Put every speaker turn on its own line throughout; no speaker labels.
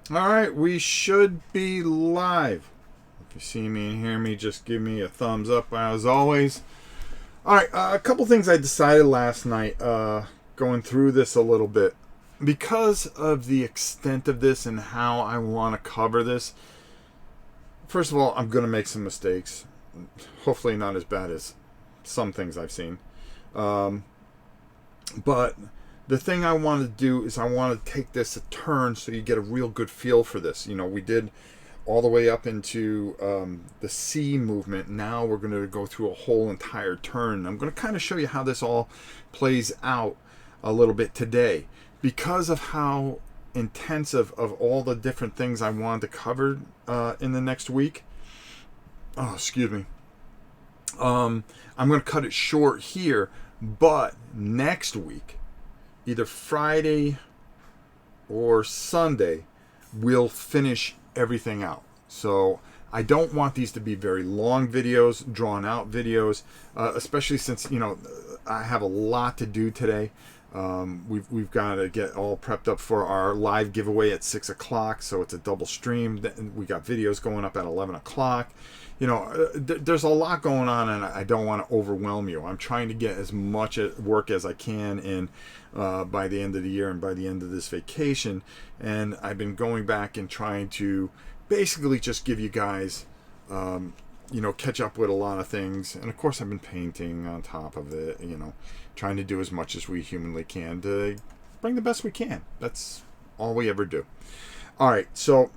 All right, we should be live. If you see me and hear me, just give me a thumbs up as always. All right, a couple things I decided last night, going through this a little bit. Because of the extent of this and how I want to cover this, first of all, I'm going to make some mistakes. Hopefully not as bad as some things I've seen. But the thing I want to do is I want to take this a turn so you get a real good feel for this. You know, we did all the way up into the C movement. Now we're going to go through a whole entire turn. I'm going to kind of show you how this all plays out a little bit today. Because of how intensive of all the different things I wanted to cover in the next week. Oh, excuse me. I'm going to cut it short here. But next week, either Friday or Sunday, we'll finish everything out. So I don't want these to be very long videos, drawn out videos, especially since, you know, I have a lot to do today. We've got to get all prepped up for our live giveaway at 6 o'clock, so it's a double stream. We got videos going up at 11 o'clock. You know, there's a lot going on, and I don't want to overwhelm you. I'm trying to get as much work as I can in by the end of the year and by the end of this vacation. And I've been going back and trying to basically just give you guys, you know, catch up with a lot of things. And of course, I've been painting on top of it, you know, trying to do as much as we humanly can to bring the best we can. That's all we ever do. All right, so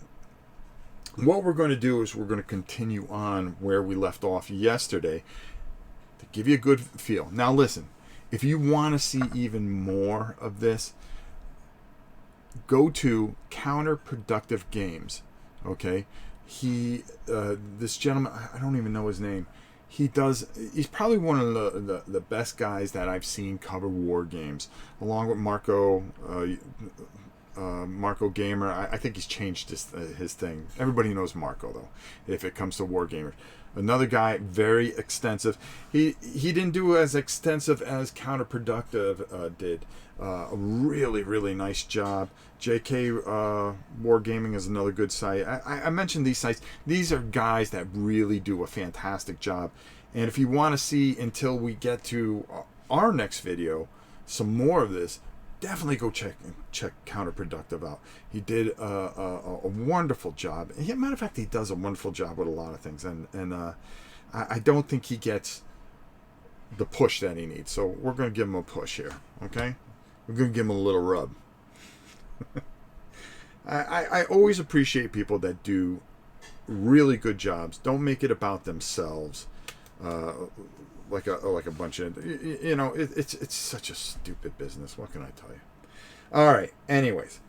what we're going to do is we're going to continue on where we left off yesterday to give you a good feel. Now listen, if you want to see even more of this, go to Counterproductive Games. Okay, this gentleman, I don't even know his name. He's probably one of the best guys that I've seen cover war games, along with Marco Gamer. I think he's changed his thing. Everybody knows Marco, though, if it comes to war gamers. Another guy, very extensive. He didn't do as extensive as Counterproductive did. A really, really nice job. JK Wargaming is another good site. I mentioned these sites. These are guys that really do a fantastic job. And if you want to see, until we get to our next video, some more of this, definitely go check Counterproductive out. He did a wonderful job. As a matter of fact, he does a wonderful job with a lot of things. And I don't think he gets the push that he needs. So we're going to give him a push here. Okay? We're going to give him a little rub. I always appreciate people that do really good jobs. Don't make it about themselves, like a bunch of, you know, it's such a stupid business. What can I tell you? All right. Anyways,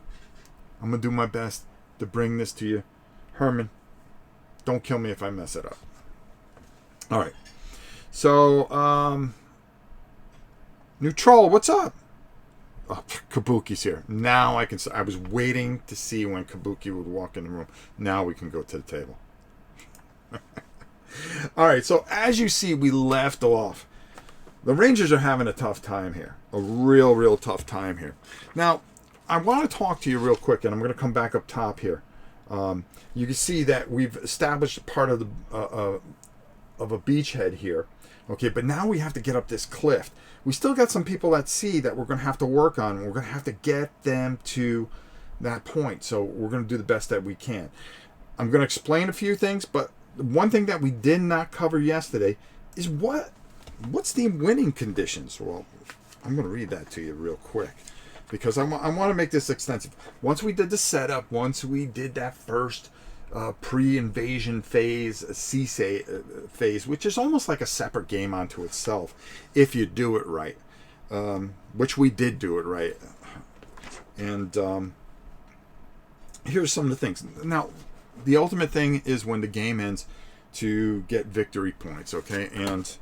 I'm gonna do my best to bring this to you. Herman, don't kill me if I mess it up. All right. So, Neutral, what's up? Oh, Kabuki's here. Now I can. I was waiting to see when Kabuki would walk in the room. Now we can go to the table. All right. So as you see, we left off. The Rangers are having a tough time here. A real tough time here. Now, I want to talk to you real quick, and I'm going to come back up top here. You can see that we've established part of the of a beachhead here. Okay, but now we have to get up this cliff. We still got some people at sea that we're going to have to work on. We're going to have to get them to that point. So we're going to do the best that we can. I'm going to explain a few things, but one thing that we did not cover yesterday is what's the winning conditions? Well, I'm going to read that to you real quick because I want to make this extensive. Once we did the setup, once we did that first pre-invasion phase, sea phase, which is almost like a separate game unto itself, if you do it right, which we did do it right. And here's some of the things. Now, the ultimate thing is when the game ends to get victory points, okay? And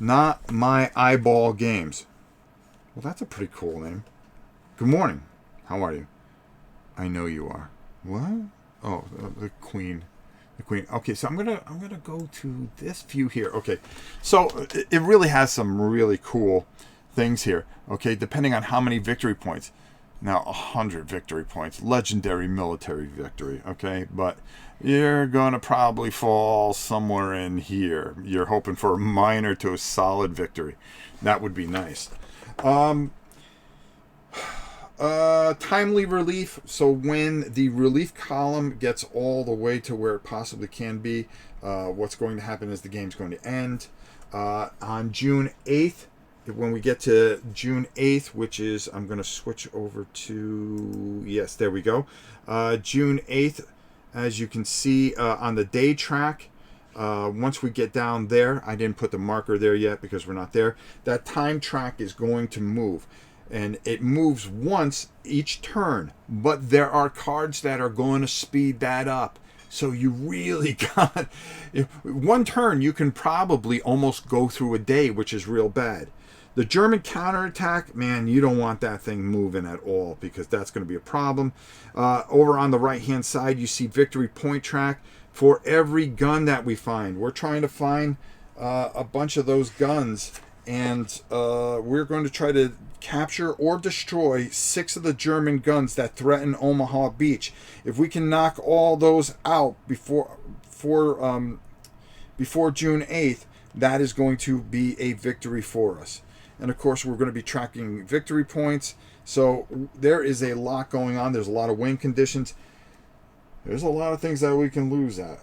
Not My Eyeball Games. Well, that's a pretty cool name. Good morning. How are you? I know you are. What? Oh, the Queen. the queen. Okay, so I'm gonna go to this view here. Okay, so it really has some really cool things here. Okay, depending on how many victory points. Now 100 victory points, legendary military victory. Okay, but you're gonna probably fall somewhere in here. You're hoping for a minor to a solid victory. That would be nice. Timely relief. So when the relief column gets all the way to where it possibly can be, what's going to happen is the game's going to end. On June 8th, when we get to June 8th, which is, I'm going to switch over to, yes, there we go. June 8th, as you can see on the day track, once we get down there, I didn't put the marker there yet because we're not there, that time track is going to move. And it moves once each turn, but there are cards that are going to speed that up. So you really got, one turn you can probably almost go through a day, which is real bad. The German counterattack, man, you don't want that thing moving at all because that's going to be a problem. Over on the right-hand side, you see victory point track for every gun that we find. We're trying to find a bunch of those guns, and we're going to try to capture or destroy 6 of the German guns that threaten Omaha Beach. If we can knock all those out before June 8th, that is going to be a victory for us. And of course, we're going to be tracking victory points. So there is a lot going on. There's a lot of wind conditions. There's a lot of things that we can lose at.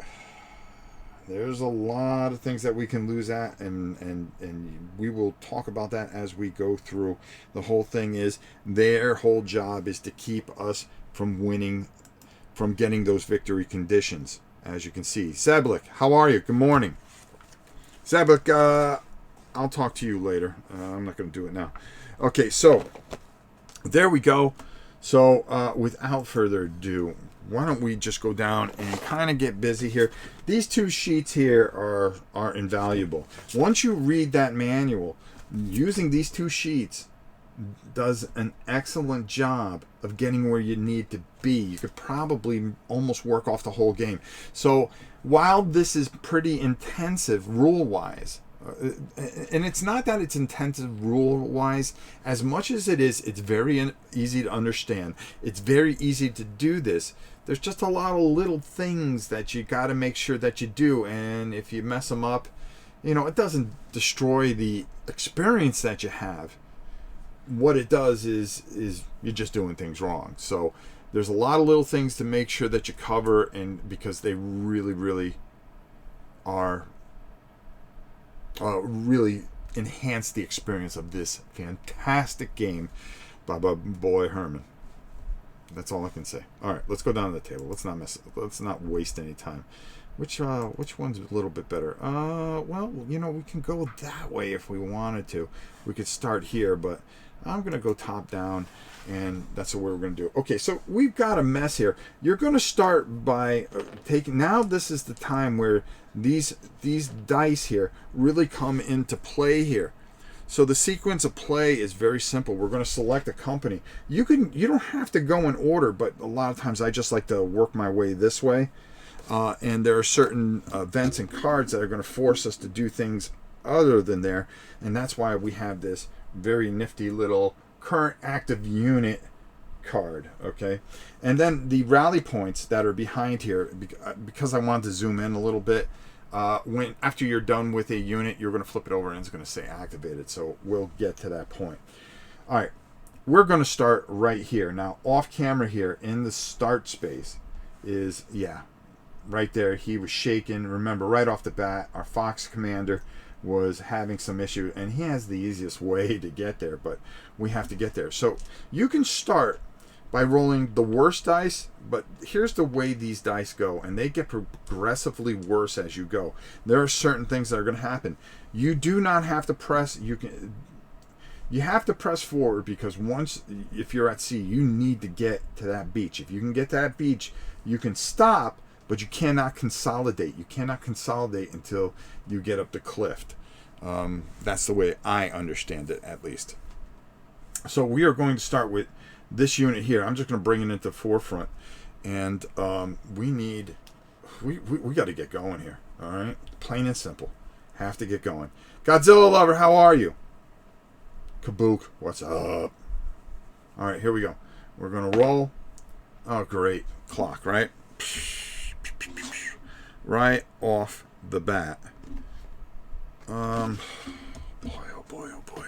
There's a lot of things that we can lose at, and we will talk about that as we go through. The whole thing is their whole job is to keep us from winning, from getting those victory conditions, as you can see. Seblik, how are you? Good morning. Seblik, I'll talk to you later. I'm not going to do it now. Okay, so there we go. So without further ado, why don't we just go down and kind of get busy here. These 2 sheets here are invaluable. Once you read that manual, using these 2 sheets does an excellent job of getting where you need to be. You could probably almost work off the whole game. So while this is pretty intensive rule-wise, and it's not that it's intensive rule-wise, as much as it's very easy to understand. It's very easy to do this. There's just a lot of little things that you got to make sure that you do, and if you mess them up, it doesn't destroy the experience that you have. What it does is you're just doing things wrong. So there's a lot of little things to make sure that you cover, and because they really, really are really enhance the experience of this fantastic game by my boy Hermann. That's all I can say. All right, let's go down to the table. Let's not waste any time. Which one's a little bit better? Well, we can go that way if we wanted to. We could start here, but I'm going to go top down, and that's what we're going to do. Okay, so we've got a mess here. You're going to start by taking, now this is the time where these dice here really come into play here. So the sequence of play is very simple. We're going to select a company. You don't have to go in order, but a lot of times I just like to work my way this way. And there are certain events and cards that are going to force us to do things other than there. And that's why we have this very nifty little current active unit card. Okay. And then the rally points that are behind here, because I want to zoom in a little bit, after you're done with a unit, you're going to flip it over and it's going to say activated. So we'll get to that point. All right. We're going to start right here. Now, off camera here in the start space is, right there. He was shaking. Remember, right off the bat, our Fox commander was having some issue, and he has the easiest way to get there, but we have to get there. So you can start by rolling the worst dice, but here's the way these dice go, and they get progressively worse as you go. There are certain things that are going to happen. You do not have to press. You have to press forward, because if you're at sea, you need to get to that beach. If you can get to that beach, you can stop, but you cannot consolidate. You cannot consolidate until you get up the cliff. That's the way I understand it, at least. So we are going to start with this unit here. I'm just going to bring it into the forefront. And we need... we got to get going here. All right, plain and simple. Have to get going. Godzilla lover, how are you? Kabook, what's up? All right, here we go. We're gonna roll. Oh, great clock, right? Right off the bat. Boy, oh boy, oh boy.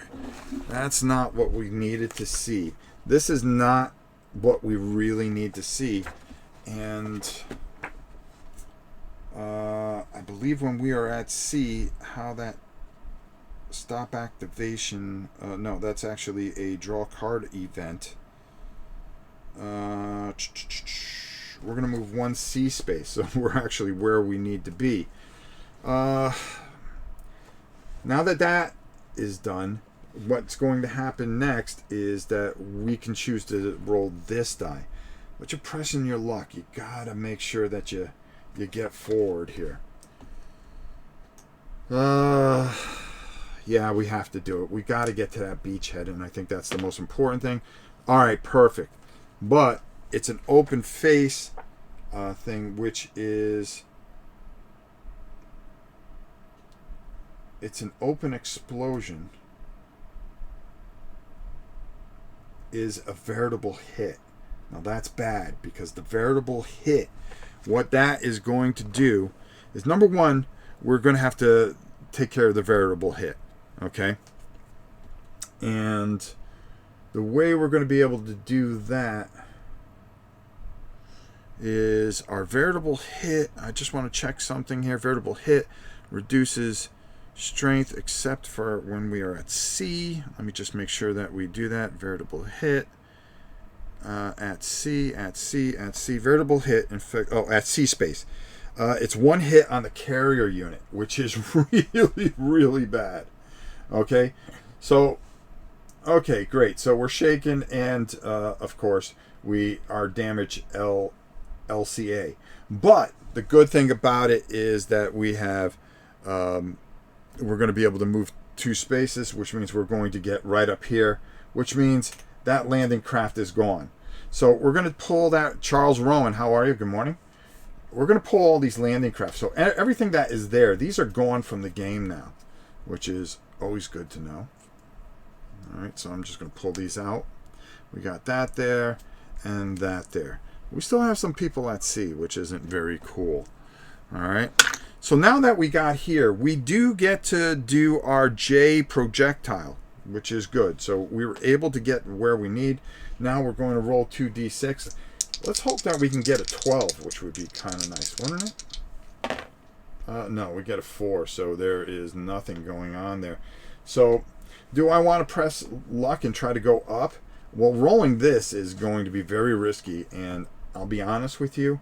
That's not what we needed to see. This is not what we really need to see. And I believe when we are at C, how that stop activation, no, that's actually a draw card event. We're going to move one C space, so we're actually where we need to be. Now that that is done, what's going to happen next is that we can choose to roll this die. But you're pressing your luck. You got to make sure that you get forward here. Yeah, we have to do it. We got to get to that beachhead, and I think that's the most important thing. All right, perfect. But it's an open face thing, which is... It's an open explosion. Is a veritable hit. Now that's bad, because the veritable hit, what that is going to do is, number one, we're going to have to take care of the veritable hit. Okay? And the way we're going to be able to do that is our veritable hit. I just want to check something here. Veritable hit reduces strength except for when we are at C. Let me just make sure that we do that. Veritable hit at C, at C, at C. Veritable hit, in fact, at C space. It's one hit on the carrier unit, which is really, really bad. Okay, so, okay, great. So we're shaken, and of course, we are damage LCA. But the good thing about it is that we have, we're going to be able to move 2 spaces, which means we're going to get right up here, which means that landing craft is gone. So we're going to pull that. Charles Rowan, how are you? Good morning. We're going to pull all these landing craft. So everything that is there, these are gone from the game now, which is always good to know. All right, so I'm just going to pull these out. We got that there and that there. We still have some people at sea, which isn't very cool. All right. So now that we got here, we do get to do our J projectile, which is good. So we were able to get where we need. Now we're going to roll 2d6. Let's hope that we can get a 12, which would be kind of nice, wouldn't it? No, we get a 4, so there is nothing going on there. So do I want to press luck and try to go up? Well, rolling this is going to be very risky, and I'll be honest with you.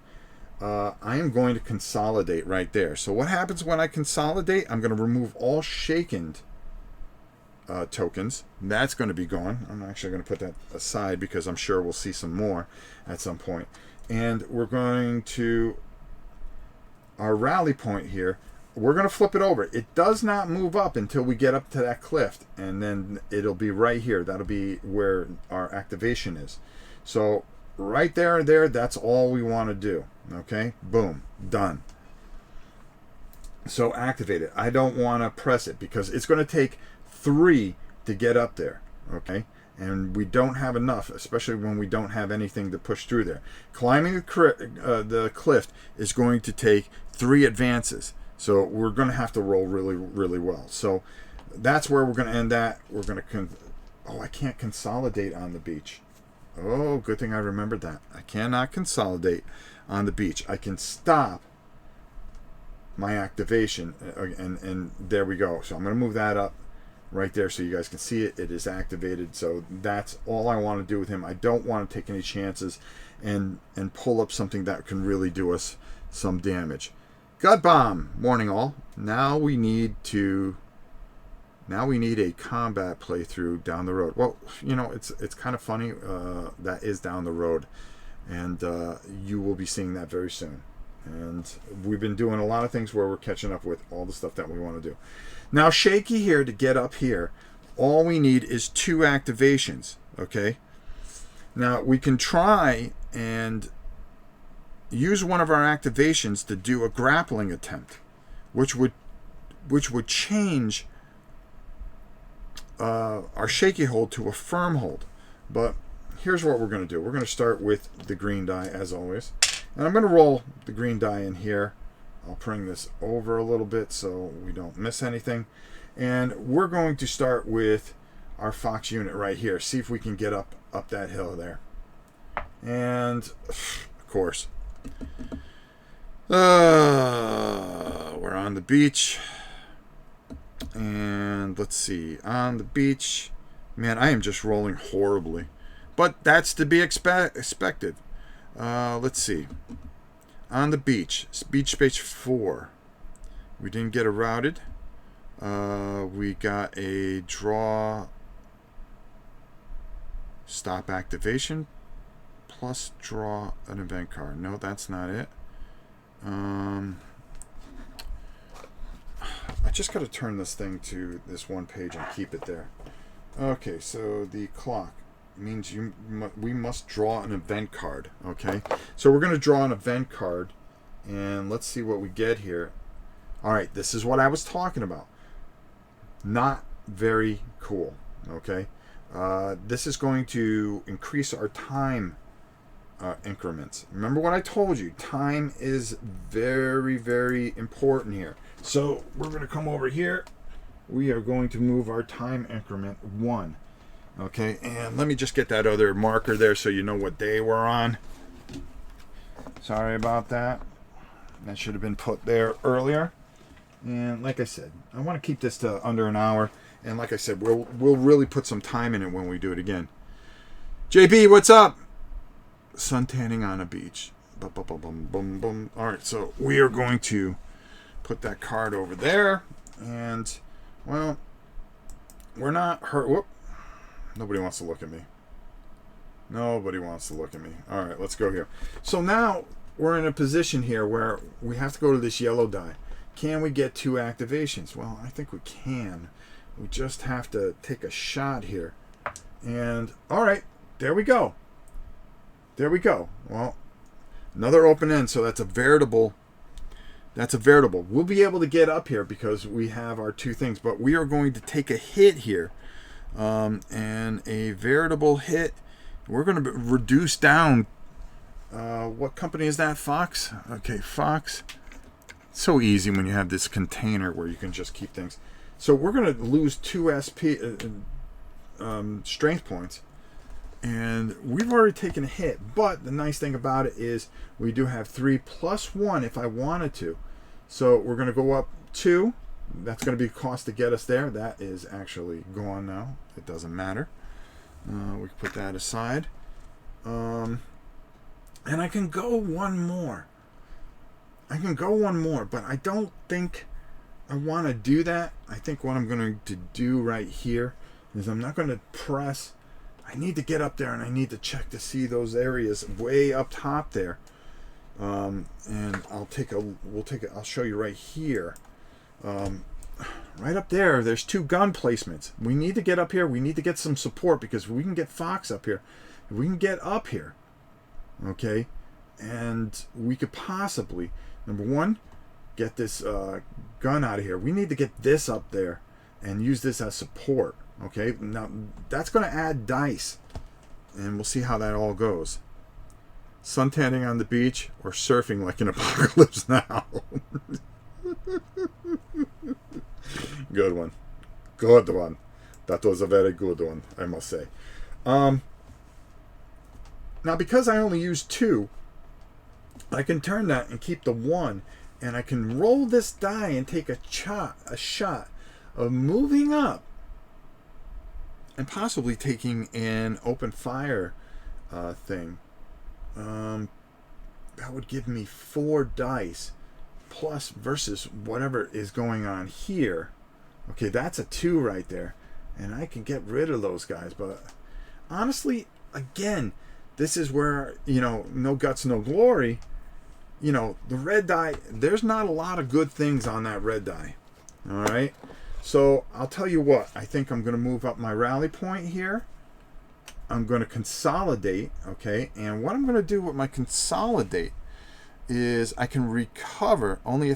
I am going to consolidate right there. So what happens when I consolidate? I'm going to remove all shaken tokens. That's going to be gone. I'm actually going to put that aside because I'm sure we'll see some more at some point. And we're going to, our rally point here, we're going to flip it over. It does not move up until we get up to that cliff, and then it'll be right here. That'll be where our activation is. So right there and there, that's all we want to do. Okay, boom, done. So activate it. I don't want to press it because it's going to take 3 to get up there. Okay, and we don't have enough, especially when we don't have anything to push through there. Climbing the cliff is going to take 3 advances. So we're going to have to roll really, really well. So that's where we're going to end that. We're going to... Oh, I can't consolidate on the beach. Oh, good thing I remembered that. I cannot consolidate on the beach. I can stop my activation, and there we go. So I'm going to move that up right there so you guys can see it. It is activated. So that's all I want to do with him. I don't want to take any chances and pull up something that can really do us some damage. God bomb. Morning all. Now we need a combat playthrough down the road. Well, you know, it's kind of funny. That is down the road, and you will be seeing that very soon. And we've been doing a lot of things where we're catching up with all the stuff that we want to do. Now, shaky here to get up here. All we need is 2 activations. Okay. Now we can try and use one of our activations to do a grappling attempt, which would change our shaky hold to a firm hold. But here's what we're going to do. We're going to start with the green die as always. And I'm going to roll the green die in here. I'll bring this over a little bit so we don't miss anything. And we're going to start with our Fox unit right here. See if we can get up that hill there. And of course, we're on the beach. And let's see, on the beach, man, I am just rolling horribly, but that's to be expected. Let's see, on the beach space 4, we didn't get a routed. We got a draw stop activation plus draw an event card. No, that's not it. I just got to turn this thing to this one page and keep it there. Okay, so the clock means we must draw an event card. Okay, so we're going to draw an event card, and let's see what we get here. All right, this is what I was talking about. Not very cool. Okay, this is going to increase our time increments. Remember what I told you. Time is very, very important here. So we're going to come over here. We are going to move our time increment 1. Okay, and let me just get that other marker there so you know what day we're on. Sorry about that. That should have been put there earlier. And like I said, I want to keep this to under an hour. And like I said, we'll really put some time in it when we do it again. JB, what's up? Sun tanning on a beach. Boom, boom, boom, boom, boom, boom. All right, so we are going to put that card over there, and well, we're not hurt. Whoop! Nobody wants to look at me. Nobody wants to look at me. All right, let's go here. So now we're in a position here where we have to go to this yellow die. Can we get 2 activations? Well, I think we can. We just have to take a shot here, and all right, there we go. There we go. Well, another open end, so that's a veritable. We'll be able to get up here because we have our 2 things, but we are going to take a hit here, and a veritable hit. We're going to reduce down. What company is that? Fox. Okay, Fox. It's so easy when you have this container where you can just keep things. So we're going to lose 2 SP strength points. And we've already taken a hit, but the nice thing about it is we do have 3 plus 1 if I wanted to. So we're going to go up 2. That's going to be a cost to get us there. That is actually gone now. It doesn't matter. We can put that aside. And I can go one more. But I don't think I want to do that. I think what I'm going to do right here is I'm not going to press. I need to get up there and I need to check to see those areas way up top there. And I'll show you right here. Right up there, there's 2 gun placements. We need to get up here. We need to get some support because we can get Fox up here. We can get up here. Okay. And we could possibly, number 1, get this gun out of here. We need to get this up there and use this as support. Okay, now that's going to add dice, and we'll see how that all goes. Suntanning on the beach or surfing like an apocalypse now. Good one. That was a very good one, I must say. Now, because I only use 2, I can turn that and keep the 1, and I can roll this die and take a shot of moving up and possibly taking an open fire thing. That would give me 4 dice plus versus whatever is going on here. Okay, that's a 2 right there, and I can get rid of those guys. But honestly, again, this is where, no guts, no glory. The red die, there's not a lot of good things on that red die. All right. So I'll tell you what, I think I'm going to move up my rally point here. I'm going to consolidate, okay? And what I'm going to do with my consolidate, is I can recover only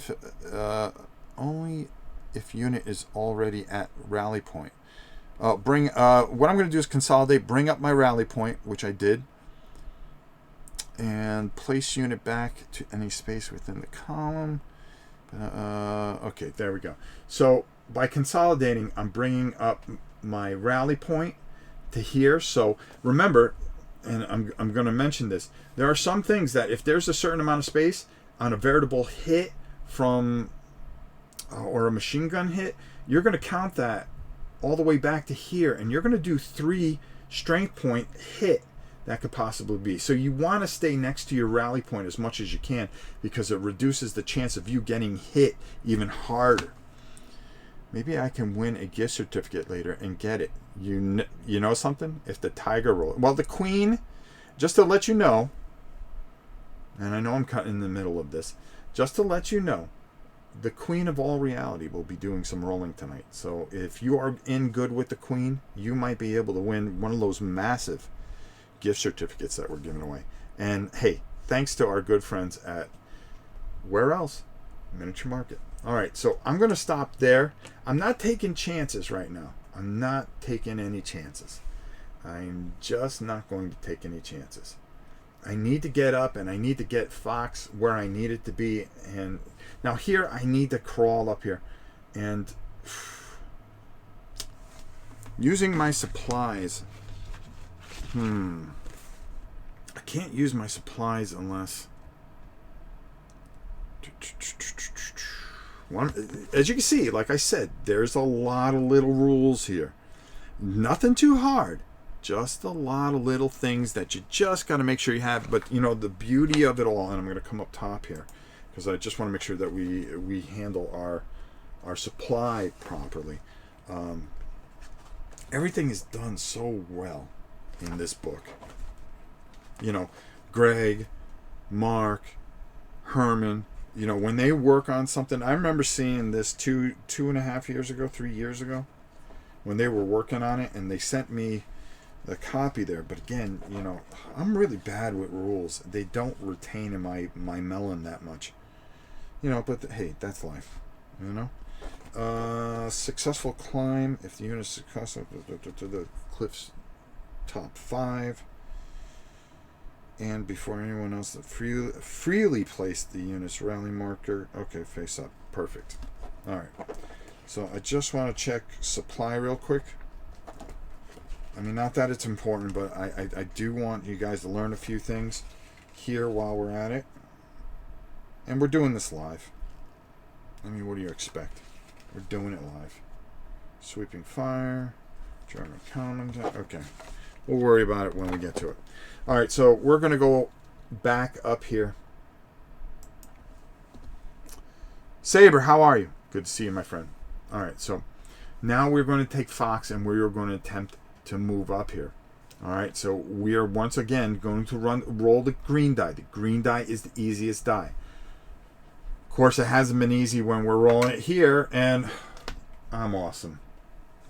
if unit is already at rally point. What I'm going to do is consolidate, bring up my rally point, which I did, and place unit back to any space within the column. Okay, there we go. So by consolidating, I'm bringing up my rally point to here. So remember, and I'm going to mention this, there are some things that if there's a certain amount of space on a veritable hit from or a machine gun hit, you're going to count that all the way back to here, and you're going to do 3 strength point hit that could possibly be. So you want to stay next to your rally point as much as you can, because it reduces the chance of you getting hit even harder. Maybe I can win a gift certificate later and get it. You know something? If the tiger roll, well, the queen, just to let you know, and I know I'm cutting in the middle of this, just to let you know, the queen of all reality will be doing some rolling tonight. So if you are in good with the queen, you might be able to win one of those massive gift certificates that we're giving away. And hey, thanks to our good friends at where else? Miniature Market. All right, so I'm going to stop there. I'm not taking chances right now. I'm not taking any chances. I'm just not going to take any chances. I need to get up and I need to get Fox where I need it to be. And now here I need to crawl up here. And using my supplies. I can't use my supplies unless... As you can see, like I said, there's a lot of little rules here. Nothing too hard. Just a lot of little things that you just got to make sure you have. But, you know, the beauty of it all, and I'm going to come up top here, because I just want to make sure that we handle our supply properly. Everything is done so well in this book. You know, Greg, Mark, Herman, you know, when they work on something, I remember seeing this 2.5 years ago, 3 years ago, when they were working on it, and they sent me the copy there. But again, you know, I'm really bad with rules. They don't retain in my melon that much, you know. But hey, that's life, you know. Successful climb if the unit is successful to the cliff's top 5, and before anyone else that freely placed the unit's rally marker. Okay, face up, perfect. All right, so I just want to check supply real quick. I mean, not that it's important, but I do want you guys to learn a few things here while we're at it. And we're doing this live. I mean, what do you expect? We're doing it live. Sweeping fire. German commentary. Okay. We'll worry about it when we get to it. All right, so we're going to go back up here. Saber, how are you? Good to see you, my friend. All right, so now we're going to take Fox and we're going to attempt to move up here. All right, so we are once again going to roll the green die. The green die is the easiest die. Of course, it hasn't been easy when we're rolling it here, and I'm awesome.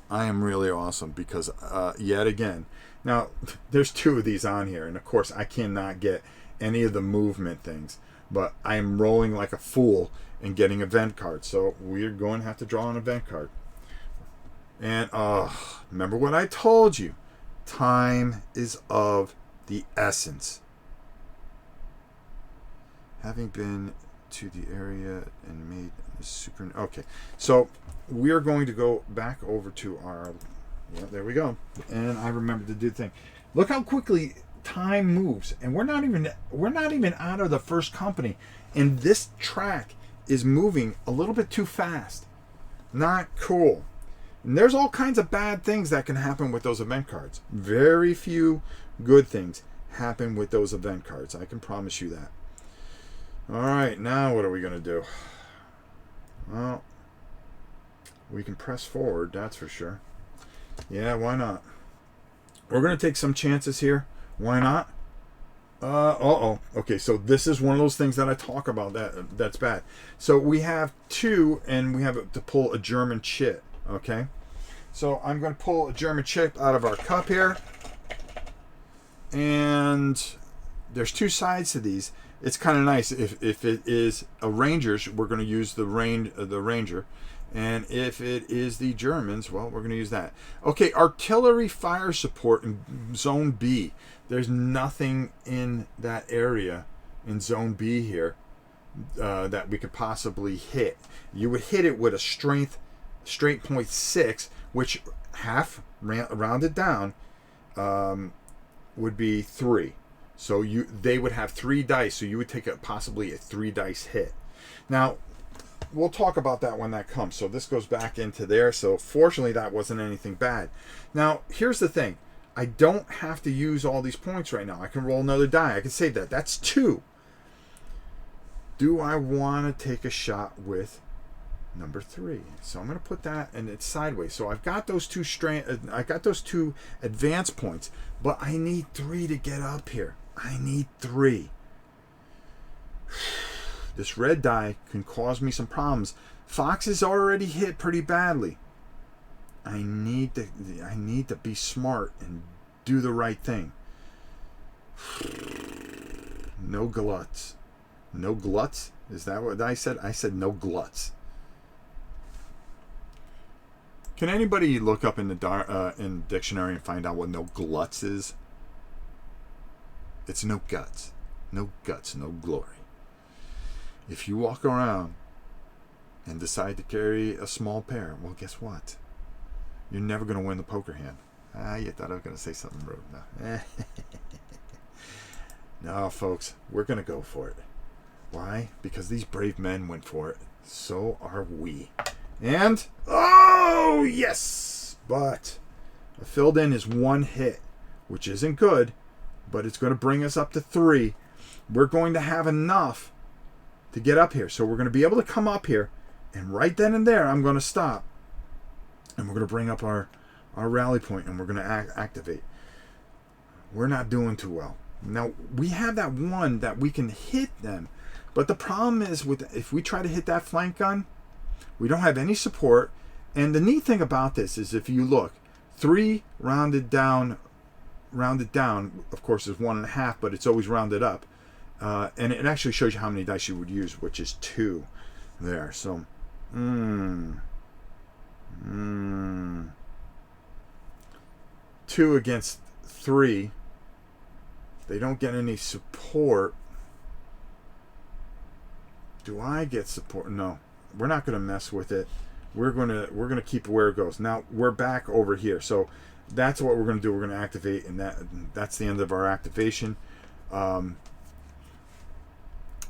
I am really awesome because yet again, now there's 2 of these on here, and of course I cannot get any of the movement things, but I'm rolling like a fool and getting event cards. So we're going to have to draw an event card. And remember what I told you. Time is of the essence. Having been to the area and made the super... Okay, so we are going to go back over to our... Yeah, there we go. And I remember to do the thing. Look how quickly time moves. And we're not even out of the first company. And this track is moving a little bit too fast. Not cool. And there's all kinds of bad things that can happen with those event cards. Very few good things happen with those event cards. I can promise you that. All right, now what are we going to do? Well, we can press forward, that's for sure. Yeah, why not? We're going to take some chances here. Why not? Okay, so this is one of those things that I talk about that's bad. So we have 2, and we have to pull a German chit. Okay, so I'm going to pull a German chip out of our cup here, and there's 2 sides to these. it's kind of nice. If it is a Rangers, we're going to use the Ranger. And if it is the Germans, well, we're going to use that. Okay, artillery fire support in Zone B. There's nothing in that area in Zone B here that we could possibly hit. You would hit it with a straight point 6, which half rounded down would be 3. So they would have 3 dice. So you would take possibly a 3 dice hit. Now, we'll talk about that when that comes. So this goes back into there. So fortunately, that wasn't anything bad. Now, here's the thing. I don't have to use all these points right now. I can roll another die. I can save that. That's 2. Do I want to take a shot with number 3? So I'm going to put that, and it's sideways. So I've got those 2 I got those 2 advance points, but I need 3 to get up here. I need 3. This red die can cause me some problems. Fox is already hit pretty badly. I need to be smart and do the right thing. No gluts. No gluts? Is that what I said? I said no gluts. Can anybody look up in the dictionary and find out what no gluts is? It's no guts. No guts, no glory. If you walk around and decide to carry a small pair, well, guess what? You're never going to win the poker hand. You thought I was going to say something rude. No. No, folks, we're going to go for it. Why? Because these brave men went for it. So are we. And, oh, yes! But a filled in is 1 hit, which isn't good, but it's going to bring us up to 3. We're going to have enough to get up here. So we're going to be able to come up here, and right then and there, I'm going to stop. And we're going to bring up our rally point, and we're going to activate. We're not doing too well. Now, we have that 1 that we can hit them. But the problem is, if we try to hit that flank gun, we don't have any support. And the neat thing about this is, if you look, 3 rounded down, of course, is 1.5, but it's always rounded up. And it actually shows you how many dice you would use, which is 2 there. So, 2 against 3. They don't get any support. Do I get support? No, we're not going to mess with it. We're gonna keep it where it goes. Now we're back over here, so that's what we're going to do. We're going to activate, and that's the end of our activation.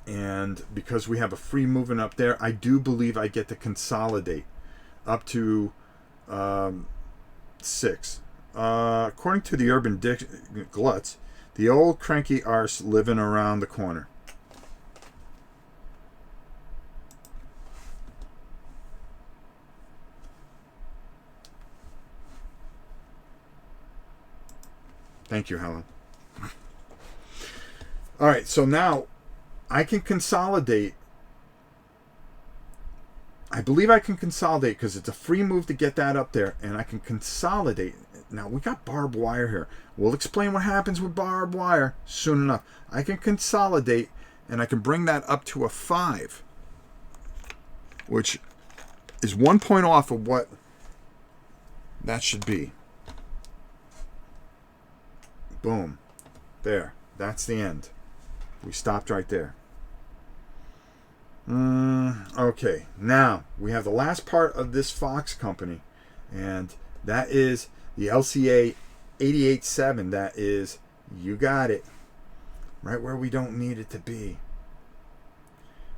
And because we have a free movement up there, I do believe I get to consolidate up to 6. According to the Urban Gluts, the old cranky arse living around the corner. Thank you, Helen. All right, so now I can consolidate. I believe I can consolidate because it's a free move to get that up there, and I can consolidate. Now, we got barbed wire here. We'll explain what happens with barbed wire soon enough. I can consolidate, and I can bring that up to a 5, which is 1 point off of what that should be. Boom. There. That's the end. We stopped right there. Okay. Now, we have the last part of this Fox company, and that is the LCA 88-7. That is, you got it, right where we don't need it to be.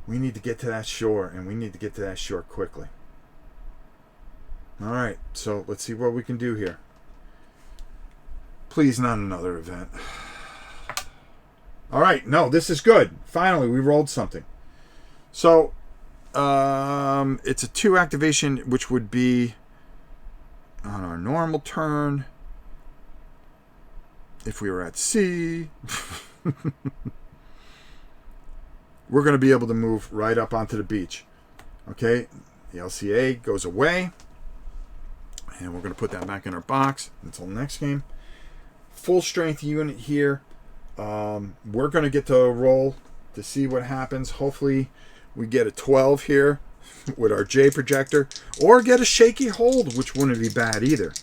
We need to get to that shore, and we need to get to that shore quickly. All right, so let's see what we can do here. Please, not another event. All right, no, this is good. Finally, we rolled something. So, it's a 2 activation, which would be on our normal turn. If we were at sea, we're going to be able to move right up onto the beach. Okay, the LCA goes away, and we're going to put that back in our box until next game. Full strength unit here. We're going to get to roll to see what happens. Hopefully we get a 12 here with our J projector, or get a shaky hold, which wouldn't be bad either.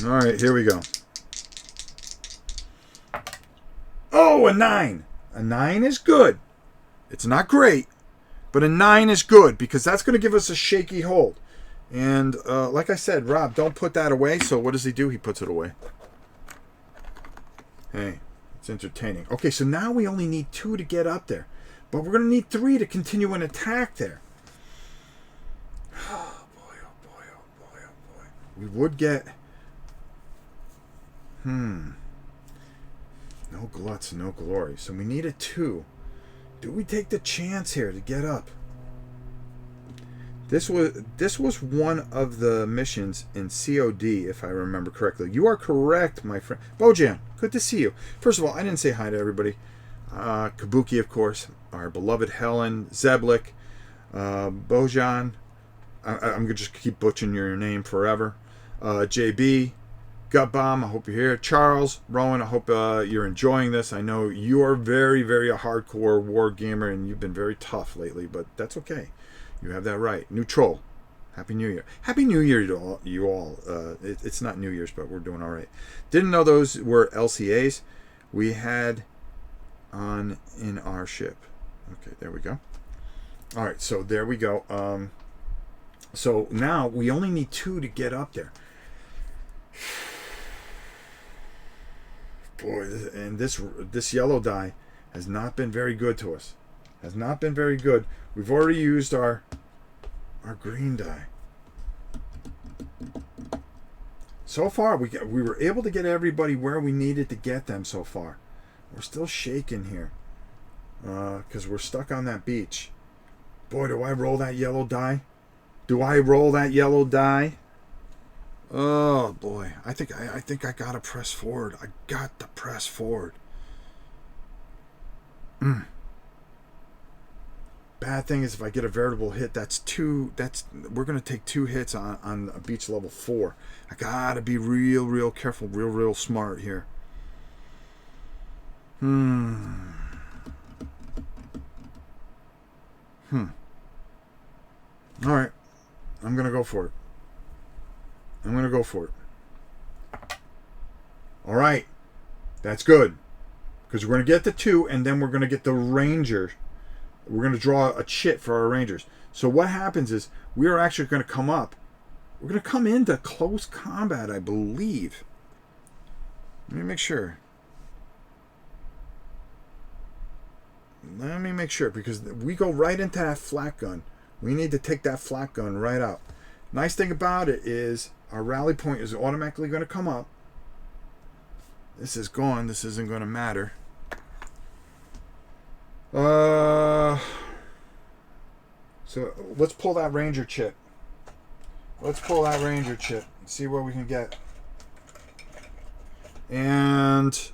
All right, here we go. Oh, a 9. A 9 is good. It's not great, but a 9 is good because that's going to give us a shaky hold. And like I said, Rob, don't put that away. So what does he do? He puts it away. Hey, it's entertaining. Okay, so now we only need 2 to get up there. But we're going to need 3 to continue an attack there. Oh, boy, oh, boy, oh, boy, oh, boy. We would get... No gluts, no glory. So we need a 2. Do we take the chance here to get up? This was one of the missions in COD, if I remember correctly. You are correct, my friend. Bojan, good to see you. First of all, I didn't say hi to everybody. Kabuki, of course. Our beloved Helen. Zeblik. Bojan. I'm going to just keep butchering your name forever. JB. Gutbomb, I hope you're here. Charles. Rowan, I hope you're enjoying this. I know you are very, very a hardcore war gamer, and you've been very tough lately, but that's okay. You have that right. Neutral. Happy New Year. Happy New Year to you all. It's not New Year's, but we're doing all right. Didn't know those were LCAs we had on in our ship. Okay, there we go. All right, so there we go. So now we only need 2 to get up there. Boy, and this yellow die has not been very good to us. Has not been very good. We've already used our green die. So far, we were able to get everybody where we needed to get them so far. We're still shaking here because we're stuck on that beach. Boy, do I roll that yellow die? Do I roll that yellow die? Oh boy, I think I gotta press forward. I got to press forward. Bad thing is if I get a veritable hit, we're gonna take 2 hits on a beach level 4. I gotta be real careful, real smart here. All right, I'm gonna go for it. All right, that's good, because we're gonna get the 2, and then we're gonna get the ranger. We're gonna draw a chit for our rangers. So what happens is we are actually gonna come up. We're gonna come into close combat, I believe. Let me make sure. Because we go right into that flak gun. We need to take that flak gun right out. Nice thing about it is our rally point is automatically going to come up. This is gone. This isn't going to matter. So let's pull that ranger chip. And see what we can get. And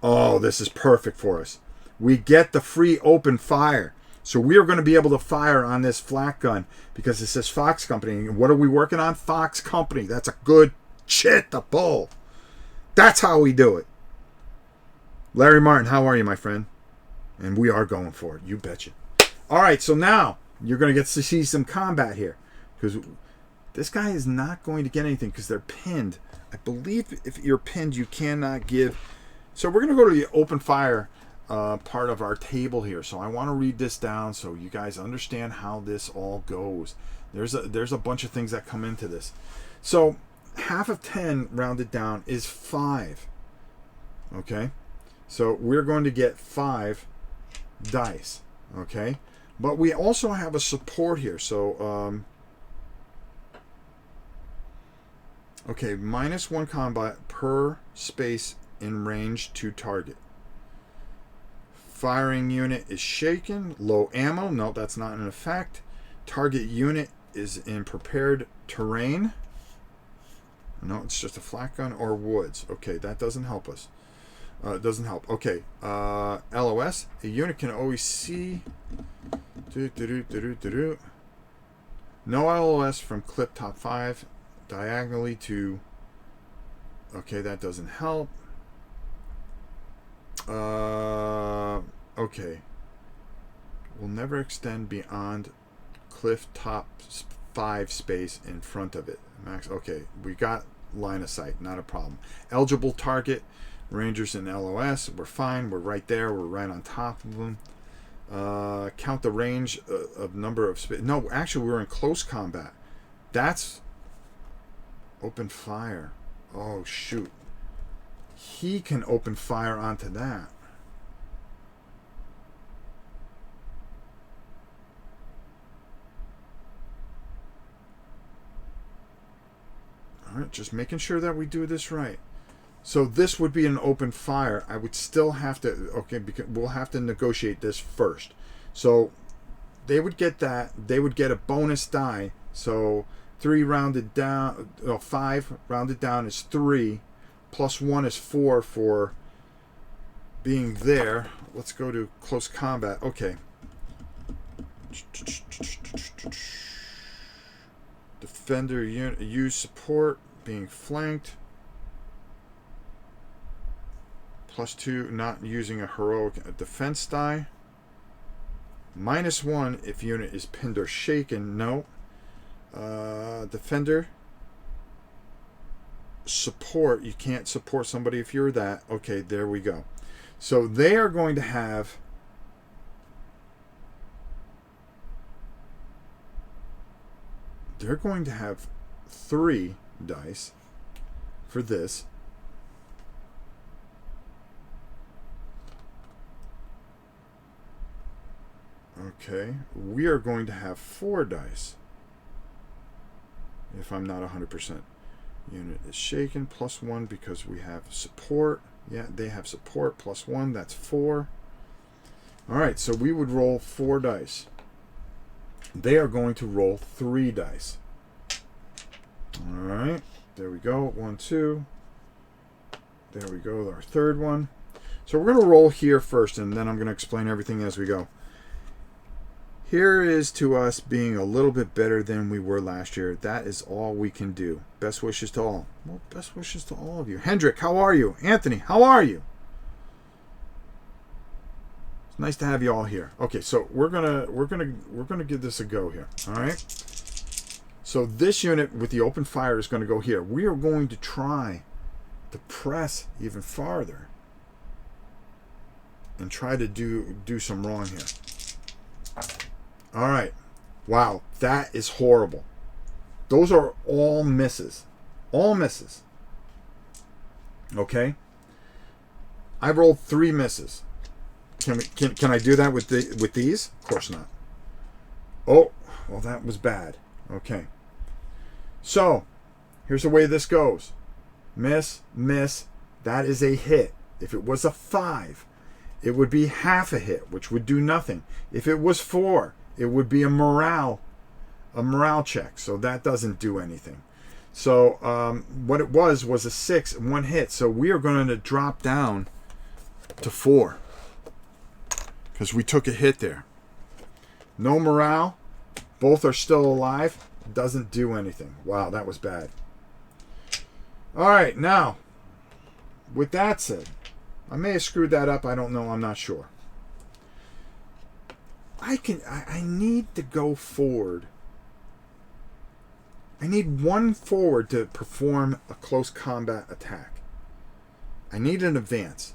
oh, this is perfect for us. We get the free open fire. So we are going to be able to fire on this flak gun because it says Fox Company. And what are we working on? Fox Company. That's a good shit to pull. That's how we do it. Larry Martin, how are you, my friend? And we are going for it. You betcha. All right, so now you're going to get to see some combat here. Because this guy is not going to get anything because they're pinned. I believe if you're pinned, you cannot give. So we're going to go to the open fire part of our table here. So I want to read this down so you guys understand how this all goes. There's a bunch of things that come into this. So half of 10 rounded down is 5. Okay, so we're going to get 5 dice. Okay, but we also have a support here. So okay, -1 combat per space in range to target. Firing unit is shaken. Low ammo. No, that's not an effect. Target unit is in prepared terrain. No, it's just a flak gun or woods. Okay, that doesn't help us. It doesn't help. Okay, LOS. A unit can always see. No LOS from clip top 5 diagonally to. Okay, that doesn't help. Okay. Will never extend beyond cliff top 5 space in front of it. Max. Okay, we got line of sight, not a problem. Eligible target, Rangers and LOS. We're fine. We're right there. We're right on top of them. Count the range of number of space. No, actually, we're in close combat. That's open fire. Oh shoot. He can open fire onto that. Alright, just making sure that we do this right. So this would be an open fire. I would still have to, okay, because we'll have to negotiate this first. So they would get that. They would get a bonus die. So 3 rounded down, no, 5 rounded down is 3. Plus 1 is 4 for being there. Let's go to close combat. Okay. Defender unit, use support, being flanked. Plus 2, not using a heroic defense die. Minus 1 if unit is pinned or shaken. No. Defender. Support. You can't support somebody if you're that. Okay, there we go. So they are going to have... They're going to have 3 dice for this. Okay, we are going to have 4 dice. If I'm not 100%. Unit is shaken, plus 1 because we have support. Yeah, they have support, plus 1, that's 4. Alright, so we would roll 4 dice. They are going to roll 3 dice. Alright, there we go. 1, 2. There we go, our third one. So we're going to roll here first, and then I'm going to explain everything as we go. Here is to us being a little bit better than we were last year. That is all we can do. Best wishes to all. Well, best wishes to all of you. Hendrik, how are you? Anthony, how are you? It's nice to have you all here. Okay, so we're gonna give this a go here. All right. So this unit with the open fire is going to go here. We are going to try to press even farther and try to do some wrong here. All right. Wow, that is horrible. Those are all misses. All misses. Okay. I rolled 3 misses. Can I do that with these? Of course not. Oh, well, that was bad. Okay. So, here's the way this goes. Miss, miss. That is a hit. If it was a 5, it would be half a hit, which would do nothing. If it was 4, it would be a morale check. So that doesn't do anything. So what it was a 6, 1 hit. So we are going to drop down to 4 because we took a hit there. No morale. Both are still alive. Doesn't do anything. Wow, that was bad. All right, now, with that said, I may have screwed that up. I don't know. I'm not sure. I need to go forward. I need 1 forward to perform a close combat attack. I need an advance.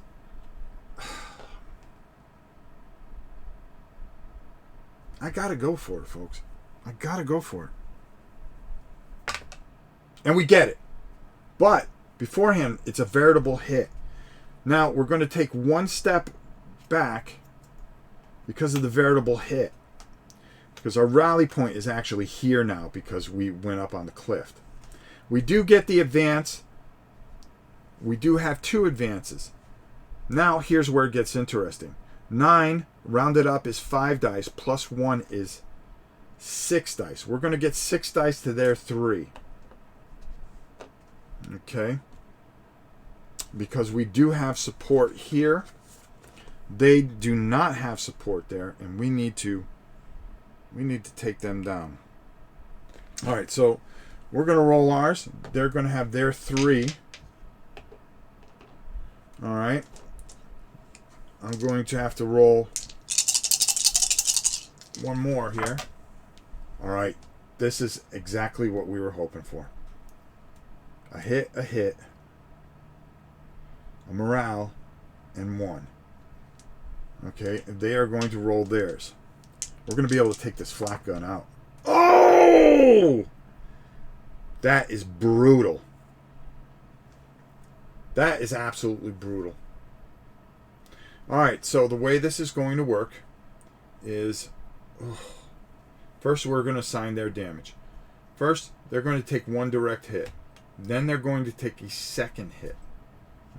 I gotta go for it, folks. I gotta go for it. And we get it. But beforehand, it's a veritable hit. Now, we're going to take 1 step back because of the veritable hit. Because our rally point is actually here now because we went up on the cliff. We do get the advance. We do have 2 advances. Now, here's where it gets interesting. 9 rounded up is 5 dice, plus 1 is 6 dice. We're going to get 6 dice to their 3. Okay. Because we do have support here. They do not have support there, and we need to take them down. All right, so we're going to roll ours. They're going to have their 3. All right. I'm going to have to roll one more here. All right. This is exactly what we were hoping for. A hit, a morale, and 1. Okay, they are going to roll theirs. We're going to be able to take this flak gun out. Oh! That is brutal. That is absolutely brutal. Alright, so the way this is going to work is... First, we're going to assign their damage. First, they're going to take 1 direct hit. Then they're going to take a second hit.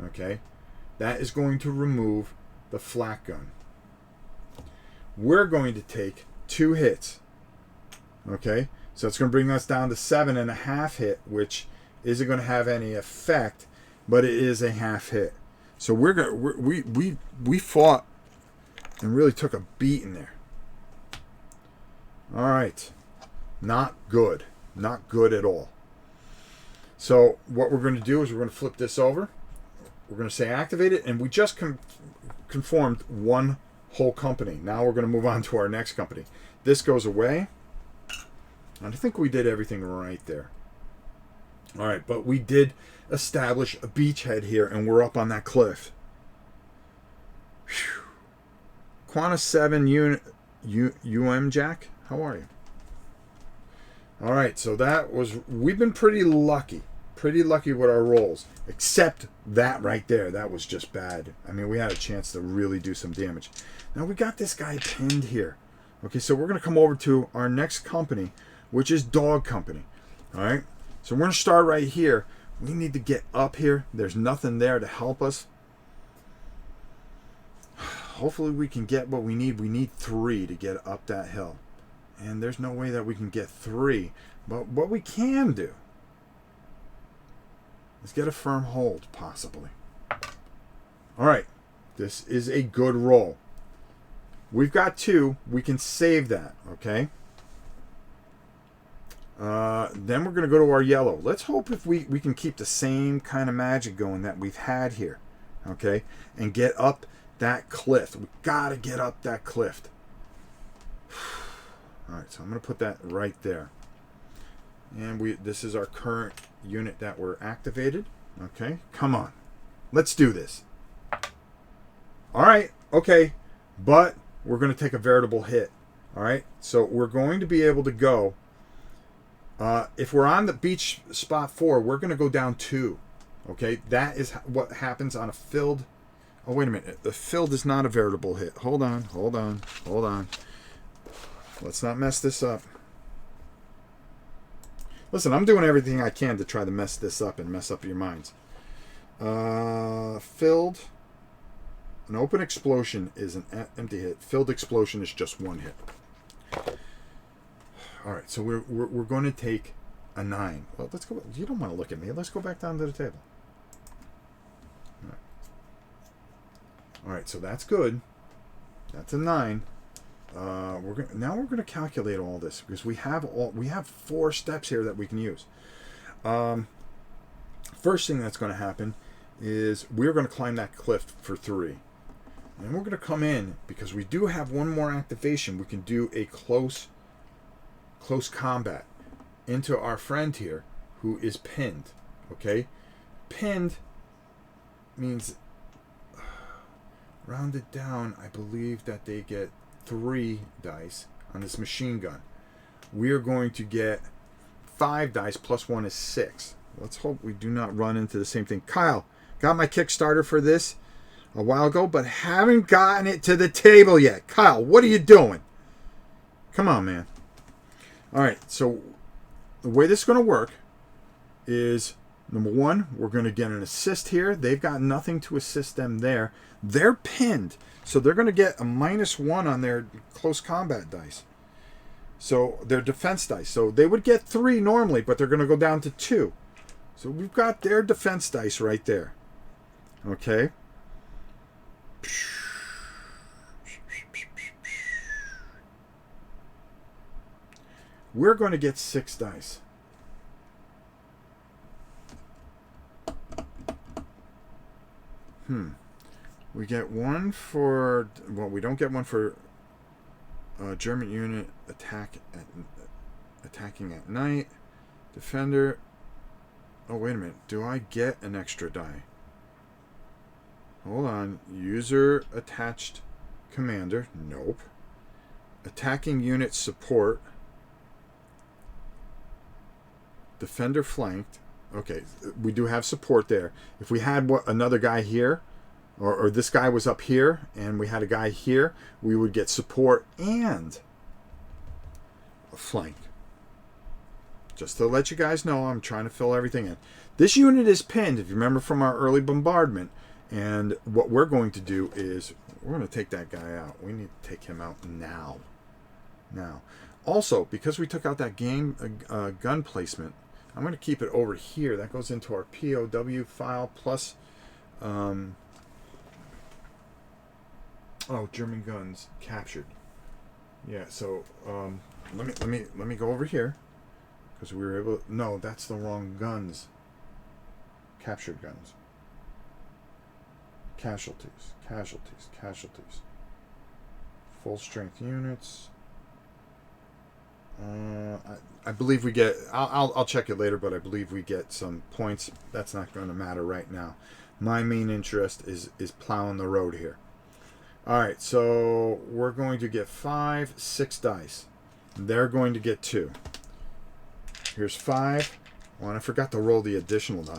Okay? That is going to remove the flak gun. We're going to take 2 hits. Okay? So it's going to bring us down to 7.5 hit, which isn't going to have any effect, but it is a half hit. So we fought and really took a beating there. All right. Not good. Not good at all. So what we're going to do is we're going to flip this over. We're going to say activate it, and we just conformed 1 whole company. Now we're going to move on to our next company. This goes away. And I think we did everything right there. All right, but we did establish a beachhead here, and we're up on that cliff. Whew. Quanta 7 UM Jack, how are you? All right, so that was, we've been pretty lucky with our rolls, except that right there. That was just bad. I mean, we had a chance to really do some damage. Now we got this guy pinned here. Okay, so we're going to come over to our next company, which is Dog Company. All right, so we're going to start right here. We need to get up here. There's nothing there to help us. Hopefully we can get what we need. We need 3 to get up that hill. And there's no way that we can get 3. But what we can do is get a firm hold, possibly. All right, this is a good roll. We've got 2. We can save that, okay? Then we're going to go to our yellow. Let's hope if we can keep the same kind of magic going that we've had here, okay? And get up that cliff. We've got to get up that cliff. All right, so I'm going to put that right there. And this is our current unit that we're activated. Okay, come on. Let's do this. All right, okay. But we're going to take a veritable hit. All right, so we're going to be able to go. If we're on the beach spot 4, we're going to go down 2. Okay, that is what happens on a filled. Oh, wait a minute. The filled is not a veritable hit. Hold on. Let's not mess this up. Listen, I'm doing everything I can to try to mess this up and mess up your minds. Filled. An open explosion is an empty hit. Filled explosion is just 1 hit. All right, so we're going to take a 9. Well, let's go. You don't want to look at me. Let's go back down to the table. All right, so that's good. That's a 9. Now we're going to calculate all this because we have 4 steps here that we can use. First thing that's going to happen is we're going to climb that cliff for 3. And we're going to come in because we do have 1 more activation. We can do a close combat into our friend here who is pinned. Okay? Pinned means rounded down, I believe that they get 3 dice on this machine gun. We are going to get 5 dice plus 1 is 6. Let's hope we do not run into the same thing. Kyle, got my Kickstarter for this a while ago, but haven't gotten it to the table yet. Kyle, what are you doing? Come on, man. All right, so the way this is going to work is, number 1, we're going to get an assist here. They've got nothing to assist them there. They're pinned, so they're going to get a -1 on their close combat dice. So their defense dice. So they would get 3 normally, but they're going to go down to 2. So we've got their defense dice right there. Okay. We're going to get 6 dice. We get one for, well, we don't get one for German unit attacking at night. Defender. Oh, wait a minute. Do I get an extra die? Hold on. User attached commander. Nope. Attacking unit support. Defender flanked. Okay, we do have support there. If we had another guy here, or this guy was up here, and we had a guy here, we would get support and a flank. Just to let you guys know, I'm trying to fill everything in. This unit is pinned, if you remember from our early bombardment. And what we're going to do is, we're going to take that guy out. We need to take him out now. Now. Also, because we took out that gun placement, I'm going to keep it over here. That goes into our POW file plus... German guns captured. Yeah, so let me go over here, because we were able. No, that's the wrong guns. Captured guns. Casualties. Full strength units. I believe we get. I'll check it later, but I believe we get some points. That's not going to matter right now. My main interest is plowing the road here. All right, so we're going to get 6 dice. They're going to get 2. Here's 5. Oh, and I forgot to roll the additional die.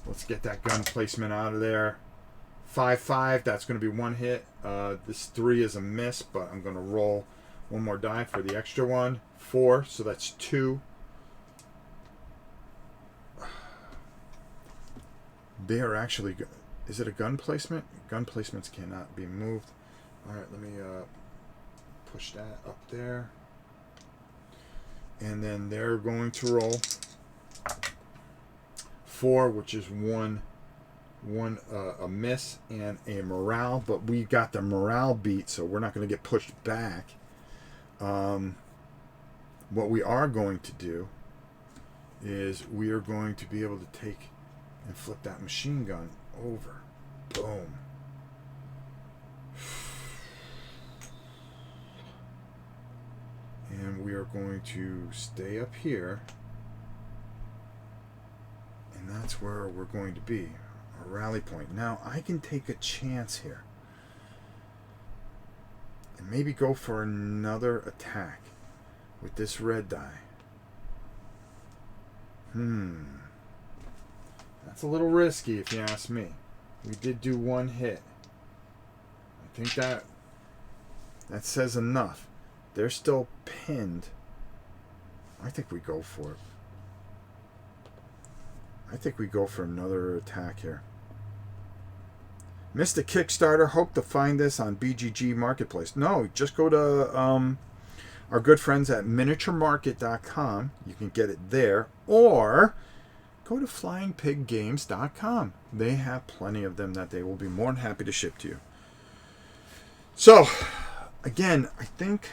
Let's get that gun placement out of there. 5. That's going to be 1 hit. This 3 is a miss, but I'm going to roll one more die for the extra one. 4, so that's 2. They are actually good. Is it a gun placement? Gun placements cannot be moved. All right, let me push that up there. And then they're going to roll 4, which is one a miss and a morale. But we got the morale beat, so we're not going to get pushed back. What we are going to do is we are going to be able to take and flip that machine gun over. Boom. And we are going to stay up here. And that's where we're going to be. A rally point. Now, I can take a chance here. And maybe go for another attack with this red die. That's a little risky if you ask me. We did do 1 hit. I think that says enough. They're still pinned. I think we go for it. I think we go for another attack here. Missed a Kickstarter. Hope to find this on BGG Marketplace. No, just go to our good friends at miniaturemarket.com. You can get it there. Or go to flyingpiggames.com. They have plenty of them that they will be more than happy to ship to you. So, again, I think...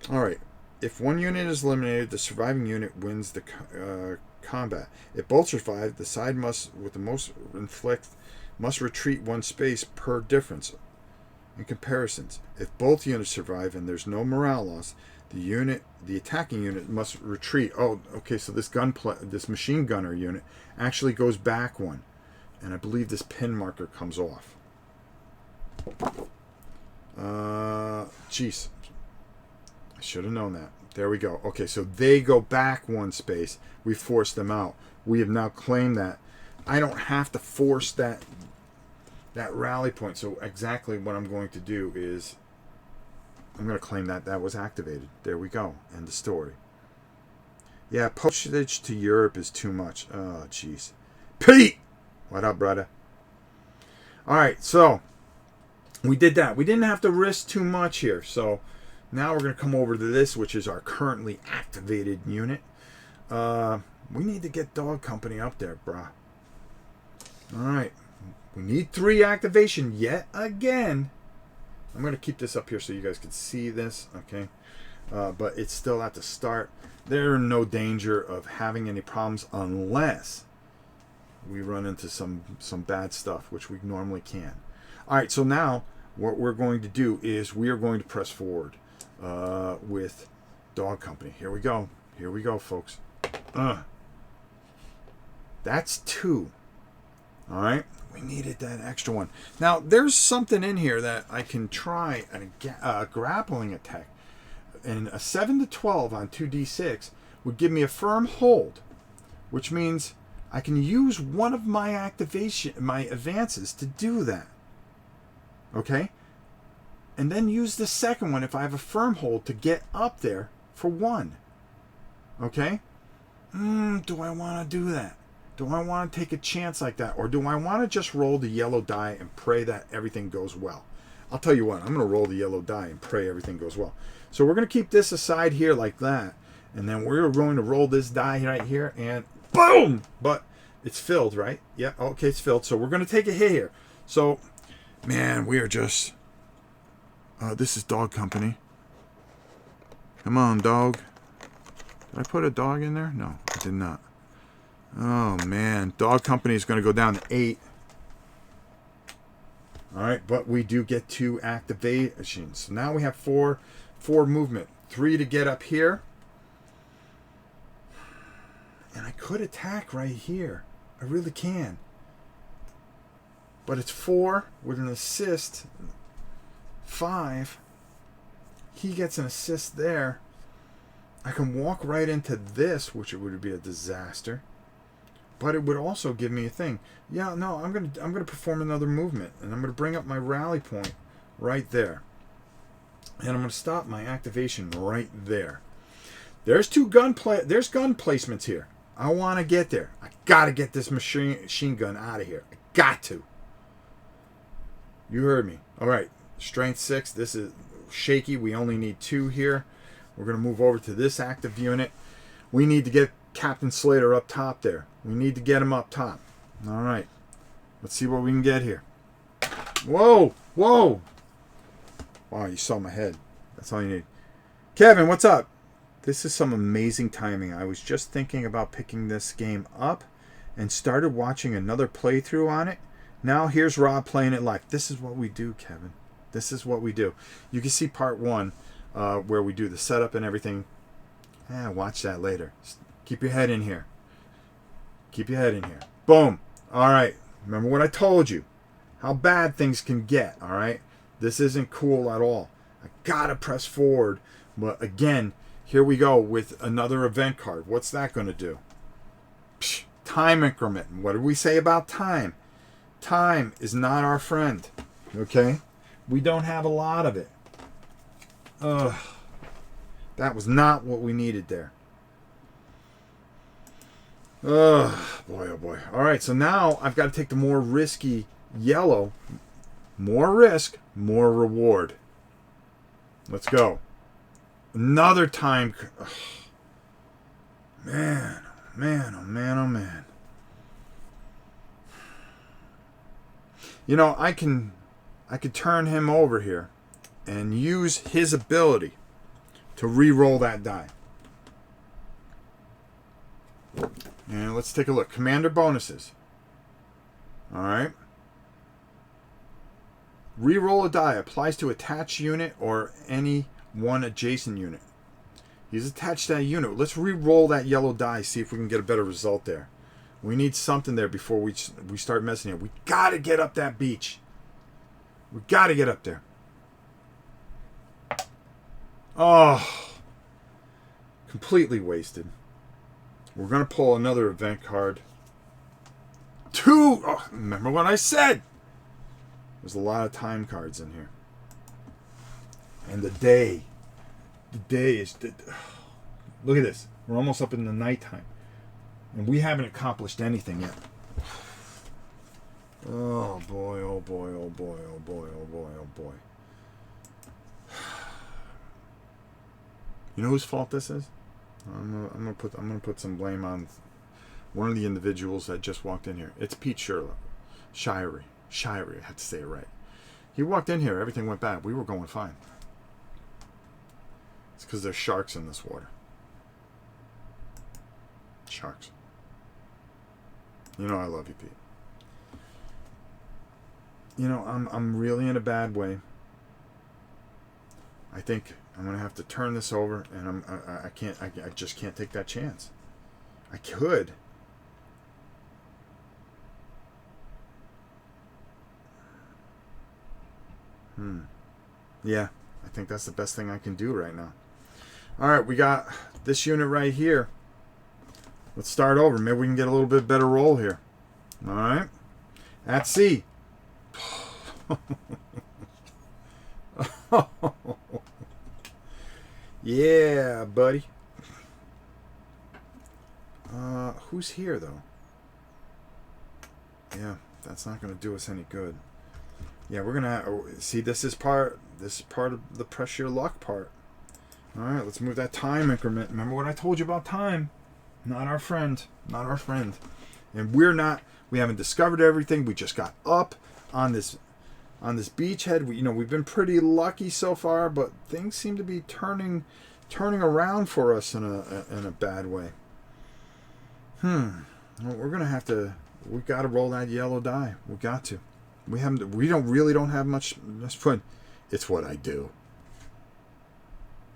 Alright, if one unit is eliminated, the surviving unit wins the combat. If both survive, the side with the most inflict must retreat 1 space per difference in comparisons. If both units survive and there's no morale loss, the attacking unit must retreat. Oh, okay, so this machine gunner unit actually goes back 1. And I believe this pin marker comes off. Jeez. I should have known that. There we go. Okay, so they go back 1 space. We force them out. We have now claimed that. I don't have to force that rally point. So exactly what I'm going to do is I'm going to claim that was activated. There we go. End of story. Yeah, postage to Europe is too much. Oh, jeez. Pete! What up, brother? All right, so we did that. We didn't have to risk too much here. So now we're going to come over to this, which is our currently activated unit. We need to get Dog Company up there, brah. All right. We need 3 activation yet again. I'm going to keep this up here so you guys can see this, okay? But it's still at the start. There's no danger of having any problems unless we run into some bad stuff, which we normally can. All right, so now what we're going to do is we are going to press forward with Dog Company. Here we go. Here we go, folks. That's 2. All right. We needed that extra one. Now, there's something in here that I can try a grappling attack. And a 7 to 12 on 2d6 would give me a firm hold, which means I can use one of my advances to do that. Okay? And then use the second one if I have a firm hold to get up there for 1. Okay? Do I want to do that? Do I want to take a chance like that? Or do I want to just roll the yellow die and pray that everything goes well? I'll tell you what, I'm going to roll the yellow die and pray everything goes well. So we're going to keep this aside here like that. And then we're going to roll this die right here and boom! But it's filled, right? Yeah, okay, it's filled. So we're going to take a hit here. So, man, we are just... this is Dog Company. Come on, dog. Did I put a dog in there? No, I did not. Oh, man. Dog Company is going to go down to 8. All right, but we do get 2 activations. So now we have 4 movement. 3 to get up here. And I could attack right here. I really can. But it's 4 with an assist. 5. He gets an assist there. I can walk right into this, which would be a disaster. But it would also give me a thing. Yeah, no, I'm gonna perform another movement, and I'm gonna bring up my rally point right there, and I'm gonna stop my activation right there. There's gun placements here. I want to get there. I gotta get this machine gun out of here. I got to. You heard me. All right, strength 6. This is shaky. We only need 2 here. We're gonna move over to this active unit. We need to get Captain Slater up top there. We need to get him up top. All right. Let's see what we can get here. Whoa! Whoa! Wow, you saw my head. That's all you need. Kevin, what's up? This is some amazing timing. I was just thinking about picking this game up and started watching another playthrough on it. Now here's Rob playing it live. This is what we do, Kevin. This is what we do. You can see part 1 where we do the setup and everything. Watch that later. Keep your head in here. Keep your head in here. Boom. All right. Remember what I told you. How bad things can get. All right. This isn't cool at all. I gotta press forward. But again, here we go with another event card. What's that going to do? Psh, time increment. What did we say about time? Time is not our friend. Okay? We don't have a lot of it. That was not what we needed there. Boy, oh boy. All right, so now I've got to take the more risky yellow. More risk, more reward. Let's go. Another time. Ugh. Man, oh man, oh man. You know, I can turn him over here and use his ability to re-roll that die. And let's take a look. Commander bonuses. All right. Re-roll a die. Applies to attached unit or any one adjacent unit. He's attached to that unit. Let's re-roll that yellow die. See if we can get a better result there. We need something there before we start messing it. We got to get up that beach. We got to get up there. Oh. Completely wasted. We're going to pull another event card. 2! Oh, remember what I said! There's a lot of time cards in here. And the day. The day is... Look at this. We're almost up in the nighttime. And we haven't accomplished anything yet. Oh boy, oh boy, oh boy, oh boy, oh boy, oh boy. You know whose fault this is? I'm gonna put some blame on one of the individuals that just walked in here. It's Pete Sherlock. Shirey, I had to say it right. He walked in here, everything went bad. We were going fine. It's because there's sharks in this water. Sharks. You know I love you, Pete. You know, I'm really in a bad way. I think I'm gonna have to turn this over, and I just can't take that chance. I could. Yeah, I think that's the best thing I can do right now. All right, we got this unit right here. Let's start over. Maybe we can get a little bit better roll here. All right. At sea. Yeah, buddy. Who's here, though? Yeah, that's not going to do us any good. Yeah, we're going to see, this is part of the press your luck part. All right, let's move that time increment. Remember what I told you about time? Not our friend. Not our friend. And we haven't discovered everything. We just got up on this beachhead. We've been pretty lucky so far, but things seem to be turning around for us in a bad way. Well, we're gonna have to. We got to roll that yellow die. We got to. We don't have much fun. It's what I do.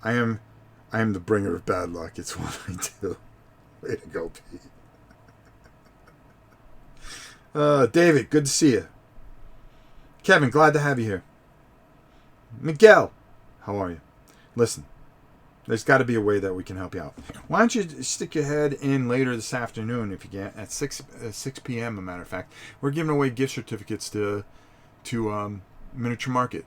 I am the bringer of bad luck. It's what I do. Way to go, Pete. David, good to see you. Kevin, glad to have you here. Miguel, how are you? Listen, there's got to be a way that we can help you out. Why don't you stick your head in later this afternoon, if you can, at 6 p.m., a matter of fact. We're giving away gift certificates to Miniature Market.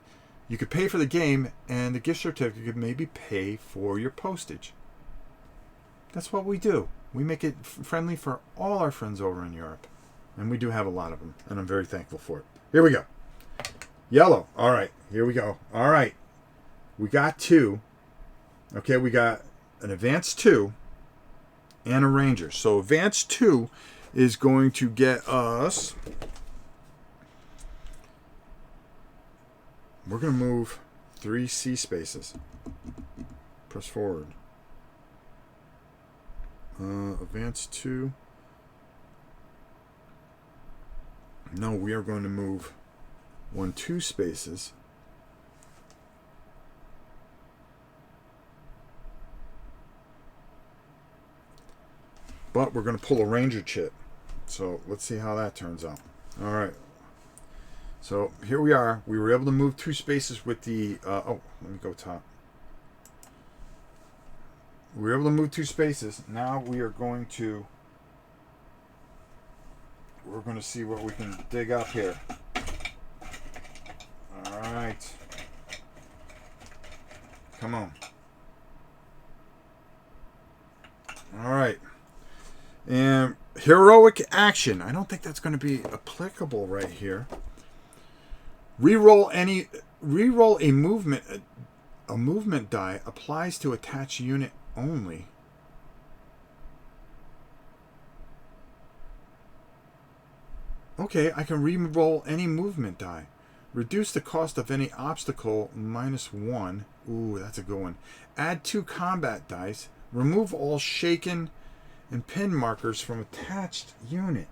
You could pay for the game, and the gift certificate could maybe pay for your postage. That's what we do. We make it friendly for all our friends over in Europe. And we do have a lot of them, and I'm very thankful for it. Here we go. Yellow. All right, here we go. All right. We got 2. Okay, we got an Advanced 2 and a Ranger. So Advanced 2 is going to get us... We're going to move 3 C spaces. Press forward. Advanced 2. No, we are going to move 2 spaces. But we're going to pull a Ranger chip. So let's see how that turns out. All right. So here we are. We were able to move 2 spaces with the... let me go top. We were able to move 2 spaces. Now we are going to... We're going to see what we can dig up here. All right. Come on. All right. And heroic action. I don't think that's going to be applicable right here. Reroll a movement die applies to attached unit only. Okay, I can re-roll any movement die. Reduce the cost of any obstacle -1. Ooh, that's a good one. Add 2 combat dice. Remove all shaken and pin markers from attached unit.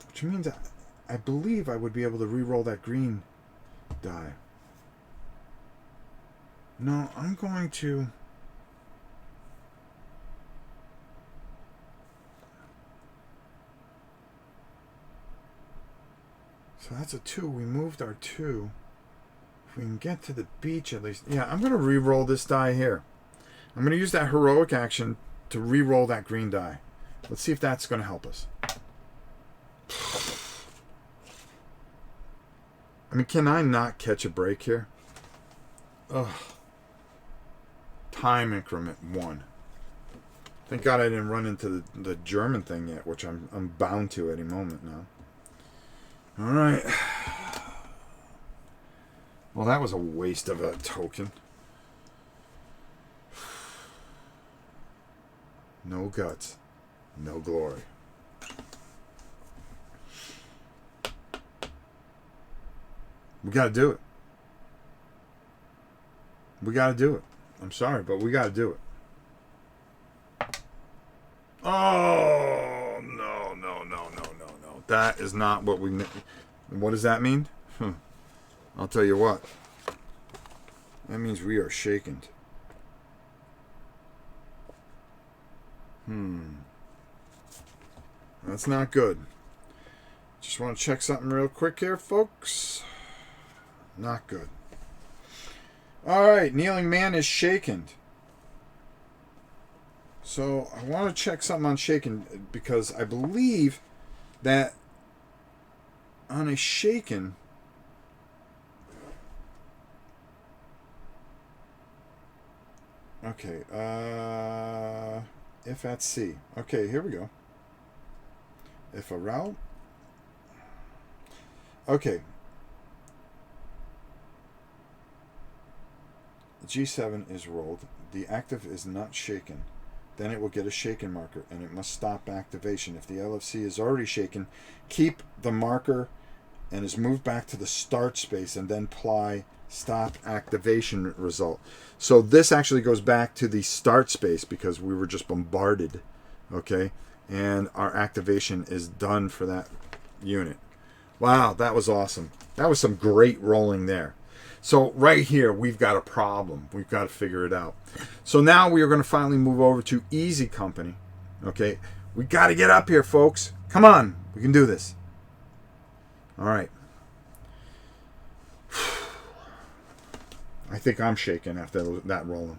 Which means I believe I would be able to re-roll that green die. No, I'm going to... So that's a 2. We moved our 2. If we can get to the beach at least. Yeah, I'm going to re-roll this die here. I'm going to use that heroic action to re-roll that green die. Let's see if that's going to help us. I mean, can I not catch a break here? Ugh. Time increment 1. Thank God I didn't run into the German thing yet, which I'm bound to any moment now. All right. Well, that was a waste of a token. No guts. No glory. We got to do it. We got to do it. I'm sorry, but we got to do it. Oh, no, no, no, no, no, no. That is not what we... What does that mean? I'll tell you what. That means we are shaken. That's not good. Just want to check something real quick here, folks. Not good. All right, kneeling man is shaken. So I want to check something on shaken because I believe that on a shaken, okay, if at C. Okay, here we go. If a route, okay. G7 is rolled. The active is not shaken. Then it will get a shaken marker, and it must stop activation. If the LFC is already shaken, keep the marker and is moved back to the start space, and then apply stop activation result. So this actually goes back to the start space because we were just bombarded, okay? And our activation is done for that unit. Wow, that was awesome. That was some great rolling there. So right here, we've got a problem. We've got to figure it out. So now we are going to finally move over to easy company. Okay, we got to get up here, folks. Come on, we can do this. All right. I think I'm shaking after that rolling.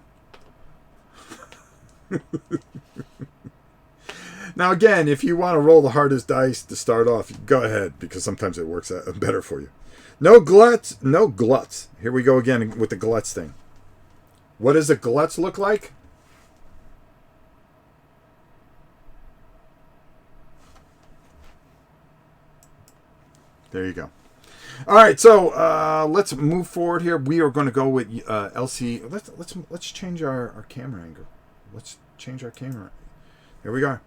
Now again, if you want to roll the hardest dice to start off, go ahead, because sometimes it works out better for you. No gluts, no gluts. Here we go again with the gluts thing. What does the gluts look like? There you go. All right, so let's move forward here. We are going to go with LC. Let's change our camera angle. Let's change our camera. Here we go.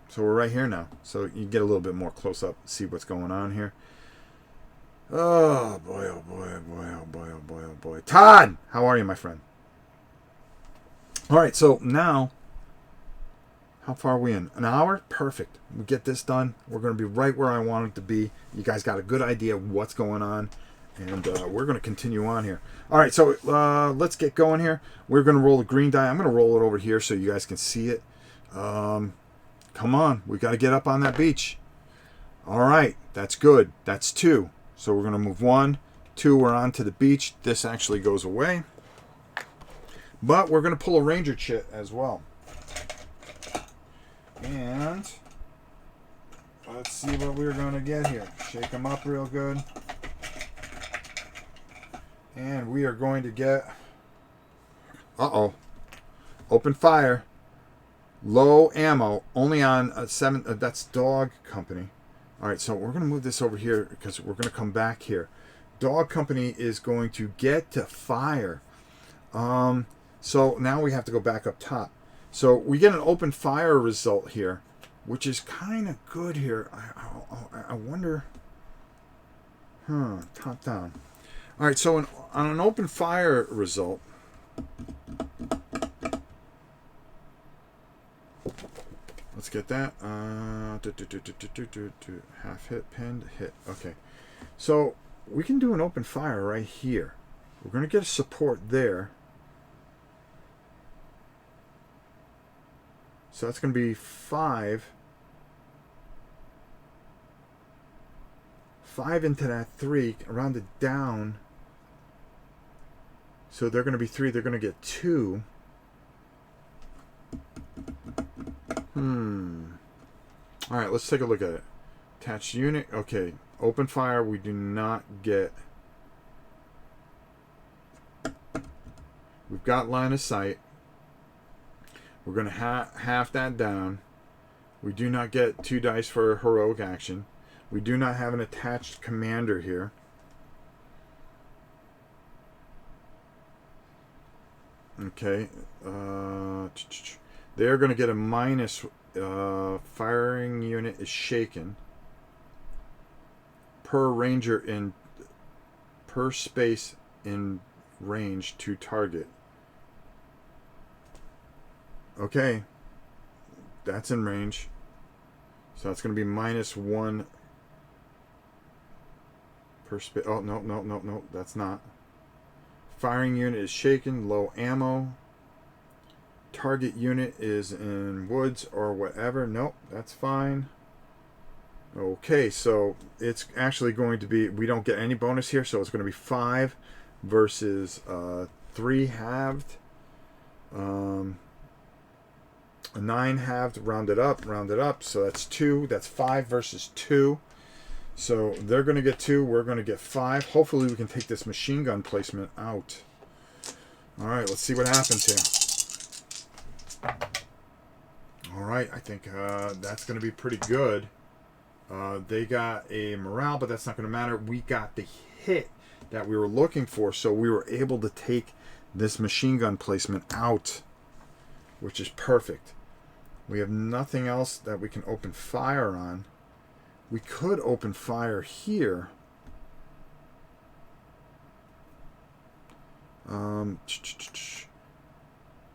So we're right here now. So you get a little bit more close up, see what's going on here. Oh boy, oh boy, oh boy, oh boy, oh boy, oh boy. Todd, how are you, my friend? All right, so now, how far are we in? An hour? Perfect. We get this done. We're going to be right where I want it to be. You guys got a good idea of what's going on, and we're going to continue on here. All right, so let's get going here. We're going to roll the green die. I'm going to roll it over here so you guys can see it. Come on, we got to get up on that beach. All right, that's good. That's 2. So we're going to move 1, 2, we're on to the beach. This actually goes away. But we're going to pull a ranger chit as well. And let's see what we're going to get here. Shake them up real good. And we are going to get... Uh-oh. Open fire. Low ammo. Only on 7... that's dog company. All right, so we're going to move this over here because we're going to come back here. Dog company is going to get to fire. So now we have to go back up top. So we get an open fire result here, which is kind of good here. I wonder... top down. All right, so on an open fire result... Let's get that. Half hit, pinned, hit. Okay. So we can do an open fire right here. We're going to get a support there. So that's going to be 5. 5 into that 3, round it down. So they're going to be 3. They're going to get 2. All right, let's take a look at it. Attached unit. Okay, open fire. We do not get. We've got line of sight. We're going to half that down. We do not get 2 dice for heroic action. We do not have an attached commander here. Okay. They're going to get a minus. Firing unit is shaken. Per ranger in... Per space in range to target. Okay. That's in range. So it's going to be -1 per space. Oh, no, no, no, no. That's not. Firing unit is shaken. Low ammo. Target unit is in woods or whatever. Nope, that's fine. Okay, so it's actually going to be, we don't get any bonus here, so it's going to be 5 versus 3 halved. A 9 halved, rounded up, so that's 2. That's 5 versus 2. So they're going to get 2, we're going to get 5. Hopefully we can take this machine gun placement out. Alright, let's see what happens here. Alright, I think that's going to be pretty good. They got a morale, but that's not going to matter. We got the hit that we were looking for, so we were able to take this machine gun placement out, which is perfect. We have nothing else that we can open fire on. We could open fire here.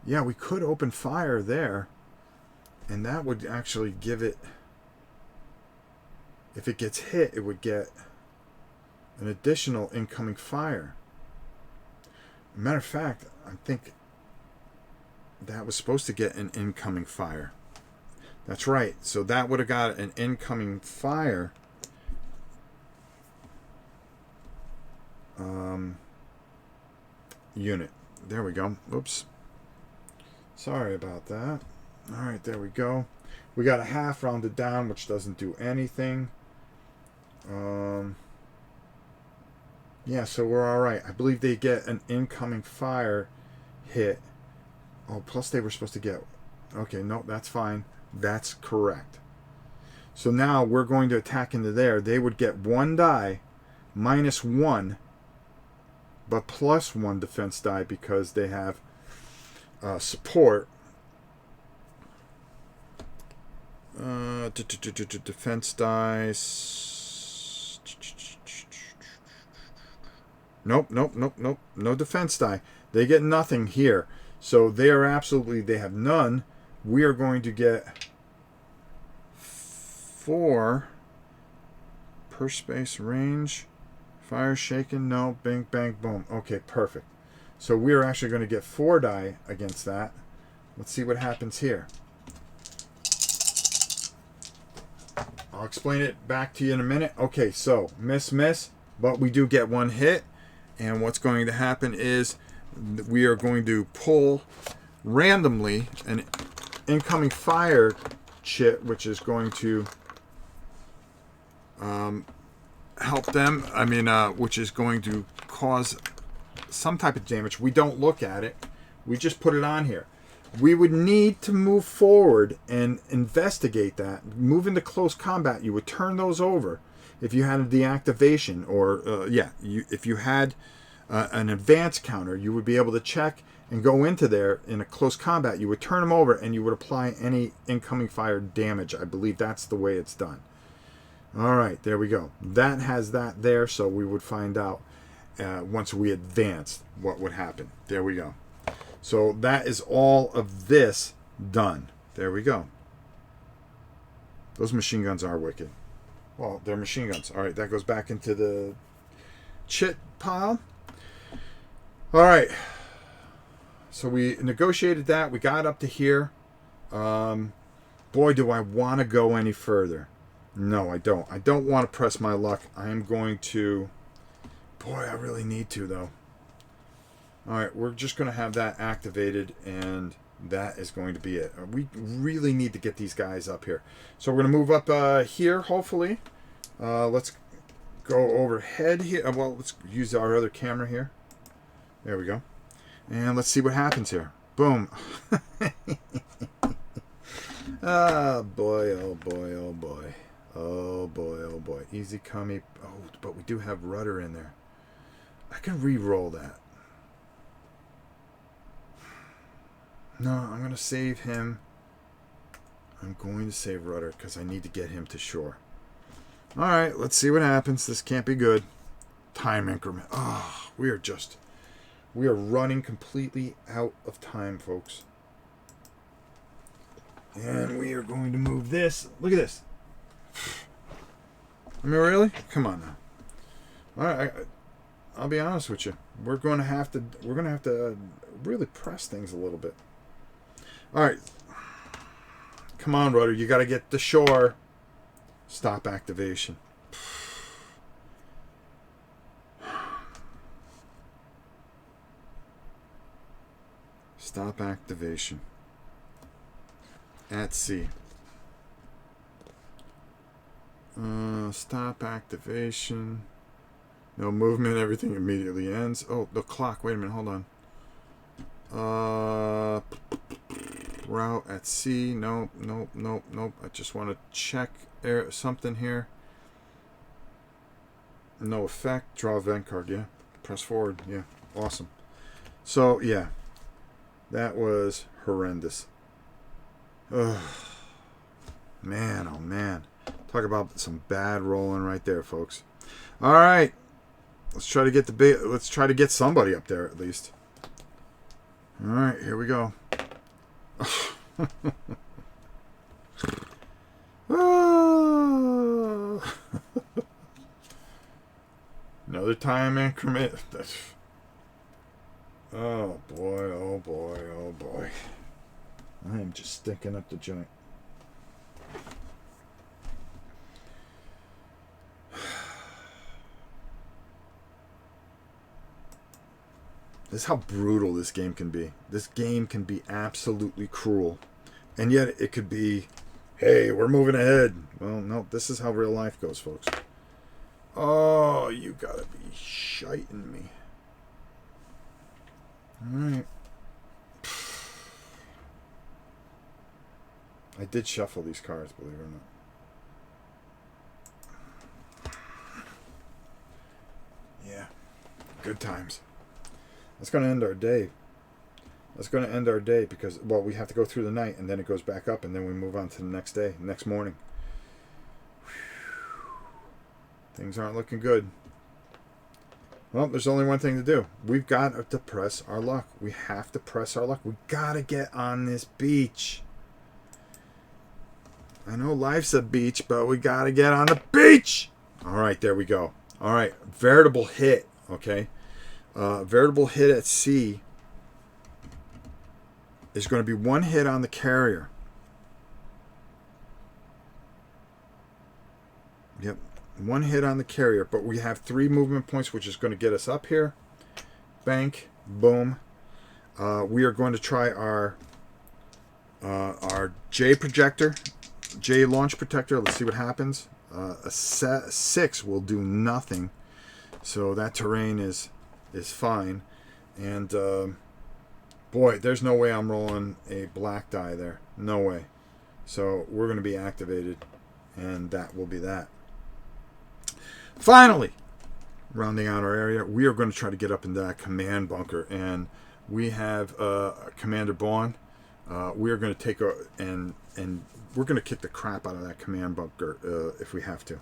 Yeah, we could open fire there, and that would actually give it, if it gets hit, it would get an additional incoming fire. Matter of fact, I think that was supposed to get an incoming fire. That's right. So that would have got an incoming fire. Unit. There we go. Oops. Sorry about that. All right, there we go. We got a half rounded down, which doesn't do anything. Yeah, so we're all right. I believe they get an incoming fire hit. Oh, plus they were supposed to get... Okay, no, that's fine. That's correct. So now we're going to attack into there. They would get 1 die, -1, but +1 defense die because they have support. Defense dice. Nope. No defense die. They get nothing here. So they are absolutely, they have none. We are going to get 4 per space range. Fire shaken. No. Bing, bang, boom. Okay, perfect. So we are actually going to get 4 die against that. Let's see what happens here. I'll explain it back to you in a minute. Okay, so miss, but we do get 1 hit. And what's going to happen is we are going to pull randomly an incoming fire chit, which is going to help them. I mean, which is going to cause some type of damage. We don't look at it. We just put it on here. We would need to move forward and investigate that. Move into close combat. You would turn those over if you had a deactivation, or if you had an advance counter, you would be able to check and go into there in a close combat. You would turn them over and you would apply any incoming fire damage. I believe that's the way it's done. All right, there we go. That has that there, so we would find out once we advanced what would happen. There we go. So that is all of this done. There we go. Those machine guns are wicked. Well, they're machine guns. All right, that goes back into the chit pile. All right. So we negotiated that. We got up to here. Boy, do I want to go any further. No, I don't. I don't want to press my luck. I am going to... Boy, I really need to, though. All right, we're just going to have that activated, and that is going to be it. We really need to get these guys up here. So we're going to move up here, hopefully. Let's go overhead here. Well, let's use our other camera here. There we go. And let's see what happens here. Boom. Oh, boy, oh, boy, oh, boy. Oh, boy, oh, boy. Easy come. Oh, but we do have rudder in there. I can re-roll that. No, I'm going to save him. I'm going to save rudder because I need to get him to shore. All right, let's see what happens. This can't be good. Time increment. Oh, we are running completely out of time, folks. And we are going to move this. Look at this. I mean, really? Come on now. All right, I'll be honest with you. We're going to have to really press things a little bit. All right. Come on, rudder. You got to get to shore. Stop activation. Stop activation. At sea. Stop activation. No movement. Everything immediately ends. Oh, the clock. Wait a minute. Hold on. Route at sea. Nope. I just want to check something here. No effect. Draw a vent card. Yeah. Press forward. Yeah. Awesome. So, yeah. That was horrendous. Ugh. Man, oh man. Talk about some bad rolling right there, folks. All right. Let's try to get somebody up there at least. All right, here we go. Another time increment. Oh boy, oh boy, oh boy. I am just stinking up the joint. This is how brutal this game can be. This game can be absolutely cruel. And yet it could be, hey, we're moving ahead. Well, no, this is how real life goes, folks. Oh, you gotta be shiting me. Alright. I did shuffle these cards, believe it or not. Yeah. Good times. That's going to end our day. That's going to end our day because, well, we have to go through the night and then it goes back up and then we move on to the next day, next morning. Whew. Things aren't looking good. Well, there's only one thing to do. We've got to press our luck. We have to press our luck. We got to get on this beach. I know life's a beach, but we got to get on the beach. All right, there we go. All right, veritable hit, okay? Veritable hit at sea is going to be one hit on the carrier. Yep, one hit on the carrier, but we have 3 movement points, which is going to get us up here. Bank, boom. We are going to try our J projector, J launch protector. Let's see what happens. A 6 will do nothing, so that terrain is fine. And boy, there's no way I'm rolling a black die there. No way. So we're going to be activated, and that will be that. Finally, rounding out our area, we are going to try to get up into that command bunker, and we have Commander Bond. We are going to take and we're going to kick the crap out of that command bunker if we have to.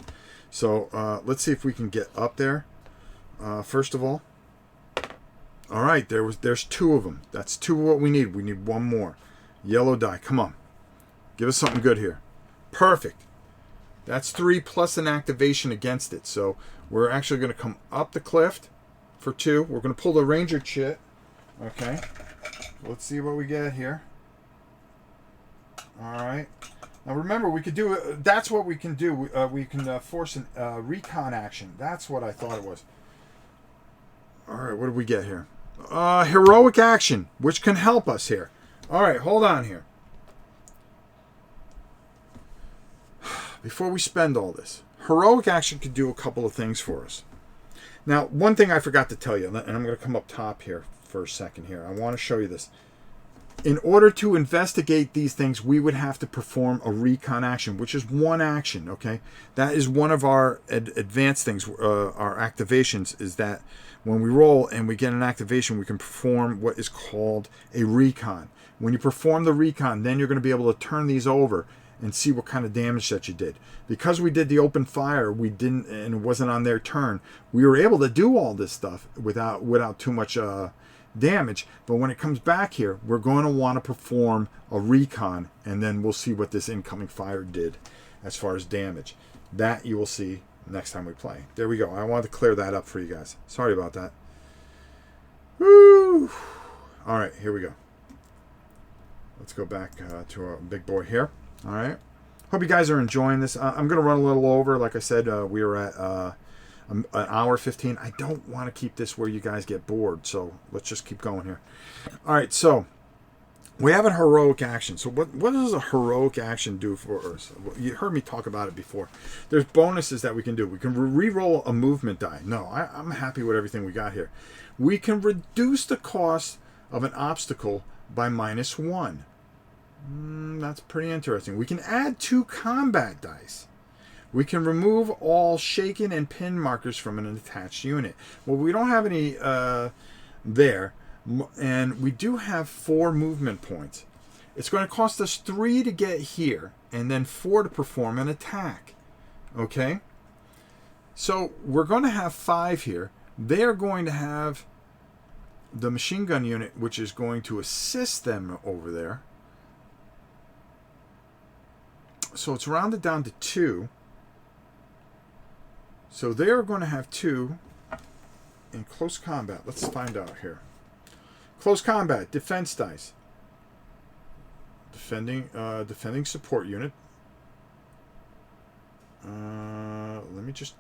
So let's see if we can get up there. First of all. All right, there's 2 of them. That's 2 of what we need. We need 1 more. Yellow die. Come on. Give us something good here. Perfect. That's 3 plus an activation against it. So we're actually going to come up the cliff for 2. We're going to pull the ranger chit. Okay. Let's see what we get here. All right. Now remember, we could do. That's what we can do. We can force a recon action. That's what I thought it was. All right. What do we get here? Heroic action, which can help us here. All right. Hold on here. Before we spend all this, heroic action could do a couple of things for us. Now, one thing I forgot to tell you, and I'm going to come up top here for a second here. I want to show you this. In order to investigate these things, we would have to perform a recon action, which is 1 action, okay? That is one of our advanced things, our activations, is that when we roll and we get an activation, we can perform what is called a recon. When you perform the recon, then you're going to be able to turn these over and see what kind of damage that you did. Because we did the open fire, we didn't, and it wasn't on their turn, we were able to do all this stuff without too much damage. But when it comes back here, we're going to want to perform a recon, and then we'll see what this incoming fire did as far as damage. That you will see next time we play. There we go. I wanted to clear that up for you guys. Sorry about that. Woo! All right, here we go. Let's go back to our big boy here. All right. Hope you guys are enjoying this. I'm going to run a little over. Like I said, we were at an hour 15. I don't want to keep this where you guys get bored, so let's just keep going here. All right, so we have a heroic action. So what does a heroic action do for us? You heard me talk about it before. There's bonuses that we can do. We can re-roll a movement die. No, I'm happy with everything we got here. We can reduce the cost of an obstacle by -1. That's pretty interesting. We can add 2 combat dice. We can remove all shaken and pin markers from an attached unit. Well, we don't have any there. And we do have 4 movement points. It's going to cost us 3 to get here, and then 4 to perform an attack. Okay? So we're going to have 5 here. They're going to have the machine gun unit, which is going to assist them over there. So it's rounded down to 2. So they're going to have 2 in close combat. Let's find out here. Close combat, defense dice. Defending support unit. Let me just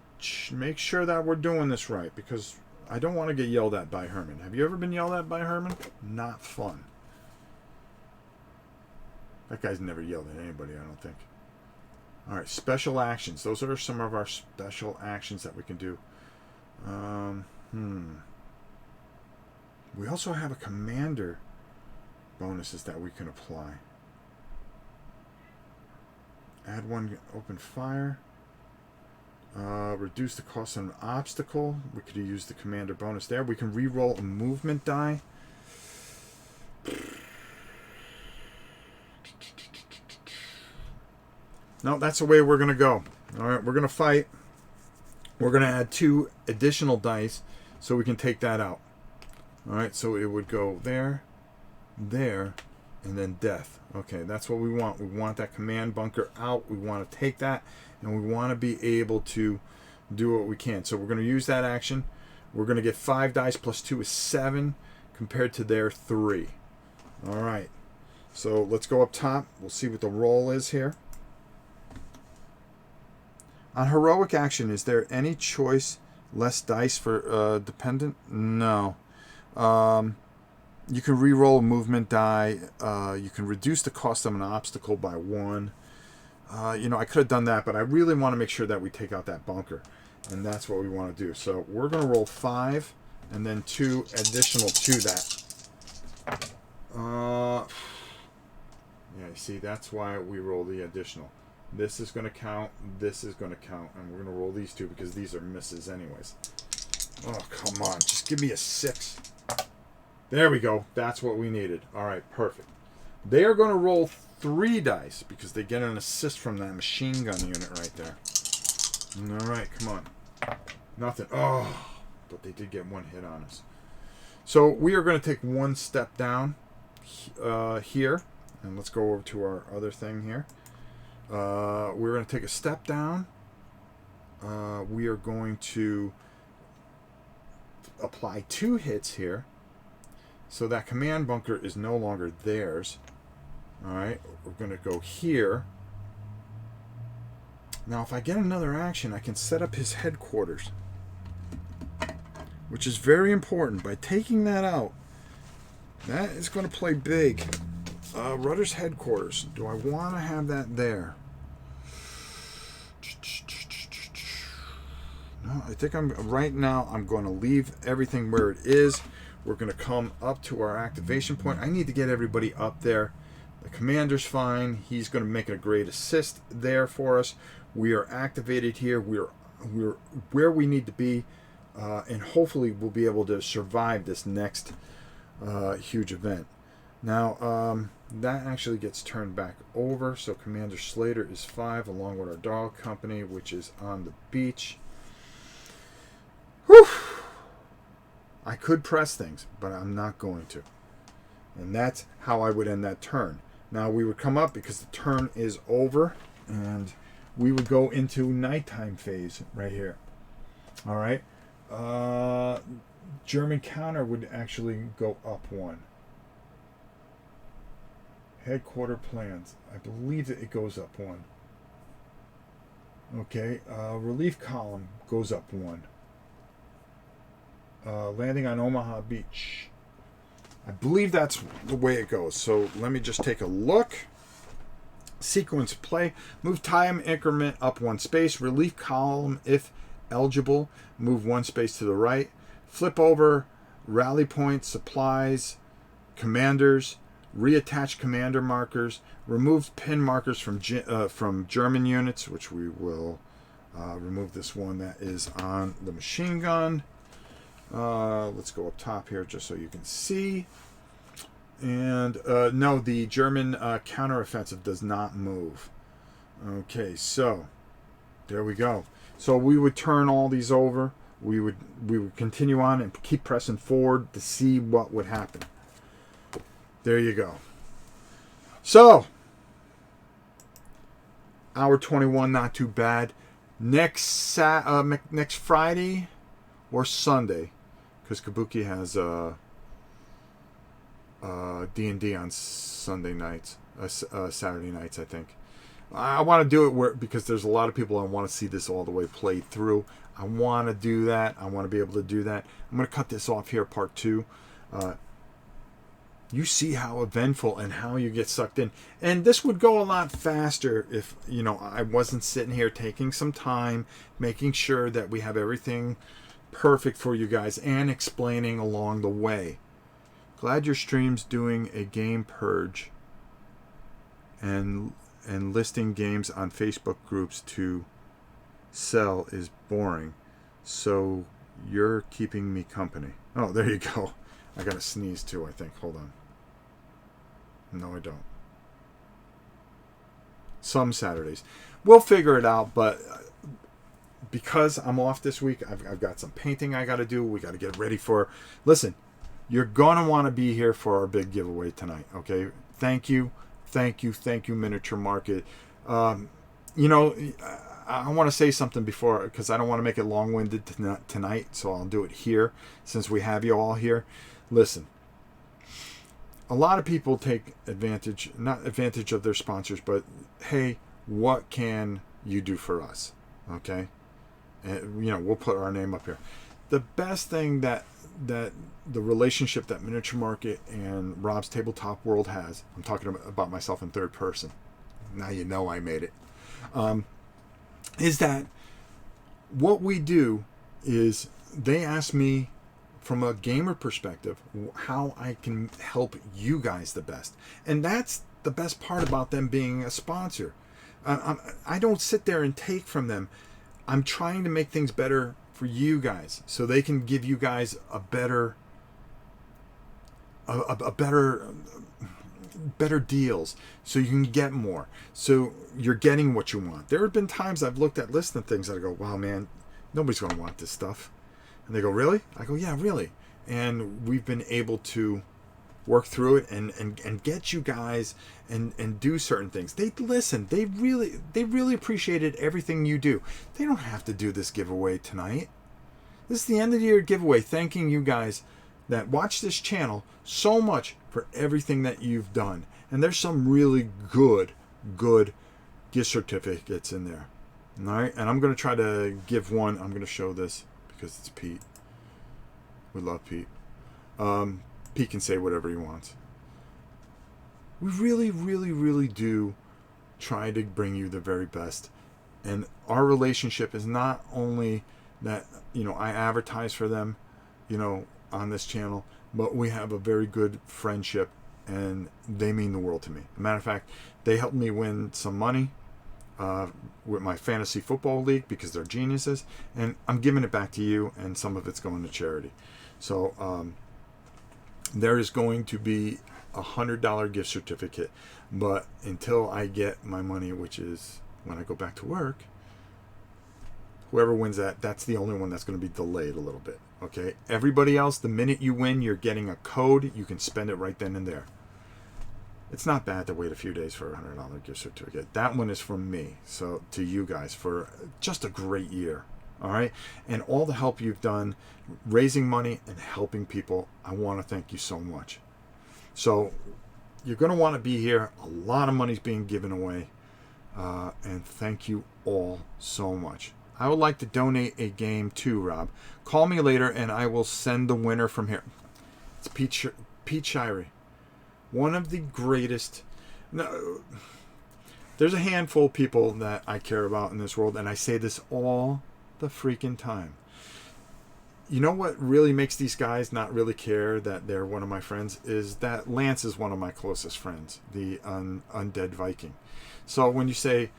make sure that we're doing this right, because I don't want to get yelled at by Herman. Have you ever been yelled at by Herman? Not fun. That guy's never yelled at anybody, I don't think. All right, special actions. Those are some of our special actions that we can do. We also have a commander bonuses that we can apply. Add 1 open fire. Reduce the cost of an obstacle. We could use the commander bonus there. We can re-roll a movement die. No, that's the way we're going to go. All right, we're going to fight. We're going to add 2 additional dice so we can take that out. All right, so it would go there, there, and then death. Okay, that's what we want. We want that command bunker out. We want to take that, and we want to be able to do what we can. So we're going to use that action. We're going to get 5 dice plus 2 is 7 compared to their 3. All right, so let's go up top. We'll see what the roll is here. On heroic action, is there any choice less dice for dependent? No. You can re-roll a movement die. You can reduce the cost of an obstacle by 1. I could have done that, but I really want to make sure that we take out that bunker. And that's what we want to do. So we're going to roll 5 and then 2 additional to that. Yeah, you see, that's why we roll the additional. This is going to count. This is going to count. And we're going to roll these 2 because these are misses anyways. Oh, come on. Just give me a 6. There we go. That's what we needed. All right, perfect. They are going to roll 3 dice because they get an assist from that machine gun unit right there. All right, come on. Nothing. Oh, but they did get 1 hit on us. So we are going to take 1 step down here. And let's go over to our other thing here. We're going to take a step down. We are going to apply 2 hits here. So that command bunker is no longer theirs. All right, we're going to go here. Now, if I get another action, I can set up his headquarters, which is very important. By taking that out, that is going to play big. Rudder's headquarters. Do I want to have that there? No, I think right now I'm going to leave everything where it is. We're going to come up to our activation point. I need to get everybody up there. The commander's fine. He's going to make a great assist there for us. We are activated here. We're where we need to be, and hopefully we'll be able to survive this next huge event. Now, that actually gets turned back over. So Commander Slater is 5, along with our dog company, which is on the beach. Whew! I could press things, but I'm not going to. And that's how I would end that turn. Now we would come up because the turn is over, and we would go into nighttime phase right here. All right. German counter would actually go up one. Headquarter plans. I believe that it goes up one. Okay. Relief column goes up one. Landing on Omaha Beach. I believe that's the way it goes. So let me just take a look. Sequence play. Move time increment up one space. Relief column, if eligible, move one space to the right. Flip over rally points, supplies, commanders. Reattach commander markers. Remove pin markers from German units, which we will remove this one that is on the machine gun. Let's go up top here just so you can see. And no, the German counteroffensive does not move. Okay, so there we go. So we would turn all these over. We would continue on and keep pressing forward to see what would happen. There you go. So hour 21, not too bad. Next Friday or Sunday, because Kabuki has D&D on Sunday nights, Saturday nights, I think. I want to do it because there's a lot of people I want to see this all the way played through. I want to do that. I want to be able to do that. I'm going to cut this off here, part 2. You see how eventful and how you get sucked in. And this would go a lot faster if, I wasn't sitting here taking some time, making sure that we have everything perfect for you guys and explaining along the way. Glad your stream's doing a game purge and listing games on Facebook groups to sell is boring. So you're keeping me company. Oh, there you go. I got to sneeze too, I think. Hold on. No, I don't. Some Saturdays. We'll figure it out, but because I'm off this week, I've got some painting I got to do. We got to get ready for... Listen, you're going to want to be here for our big giveaway tonight, okay? Thank you, Miniature Market. I want to say something before, because I don't want to make it long-winded tonight, so I'll do it here, since we have you all here. Listen, a lot of people take not advantage of their sponsors, but hey, what can you do for us? Okay? And, we'll put our name up here. The best thing that the relationship that Miniature Market and Rob's Tabletop World has, I'm talking about myself in third person. Now you know I made it. Is that what we do is they ask me from a gamer perspective how I can help you guys the best. And that's the best part about them being a sponsor. I don't sit there and take from them. I'm trying to make things better for you guys so they can give you guys a better deals so you can get more, so you're getting what you want. There have been times I've looked at lists and things that I go, wow, man, nobody's going to want this stuff. And they go, really? I go, yeah, really. And we've been able to work through it and get you guys and do certain things. They listen. They really appreciated everything you do. They don't have to do this giveaway tonight. This is the end of the year giveaway, thanking you guys that watch this channel so much for everything that you've done. And there's some really good gift certificates in there. All right, and I'm going to try to give one. I'm going to show this because it's Pete. We love Pete. Pete can say whatever he wants. We really do try to bring you the very best. And our relationship is not only that, I advertise for them, on this channel, but we have a very good friendship and they mean the world to me. As a matter of fact, they helped me win some money with my fantasy football league because they're geniuses, and I'm giving it back to you, and some of it's going to charity. So there is going to be $100 gift certificate, but until I get my money, which is when I go back to work, whoever wins that's the only one that's going to be delayed a little bit. Okay, everybody else, the minute you win, you're getting a code. You can spend it right then and there. It's not bad to wait a few days for a $100 gift certificate. That one is from me, so to you guys, for just a great year. All right, and all the help you've done, raising money and helping people. I want to thank you so much. So you're going to want to be here. A lot of money's being given away, and thank you all so much. I would like to donate a game too, Rob. Call me later and I will send the winner from here. It's Pete Shirey. One of the greatest. No, there's a handful of people that I care about in this world, and I say this all the freaking time. You know what really makes these guys not really care that they're one of my friends is that Lance is one of my closest friends, the undead Viking. So when you say,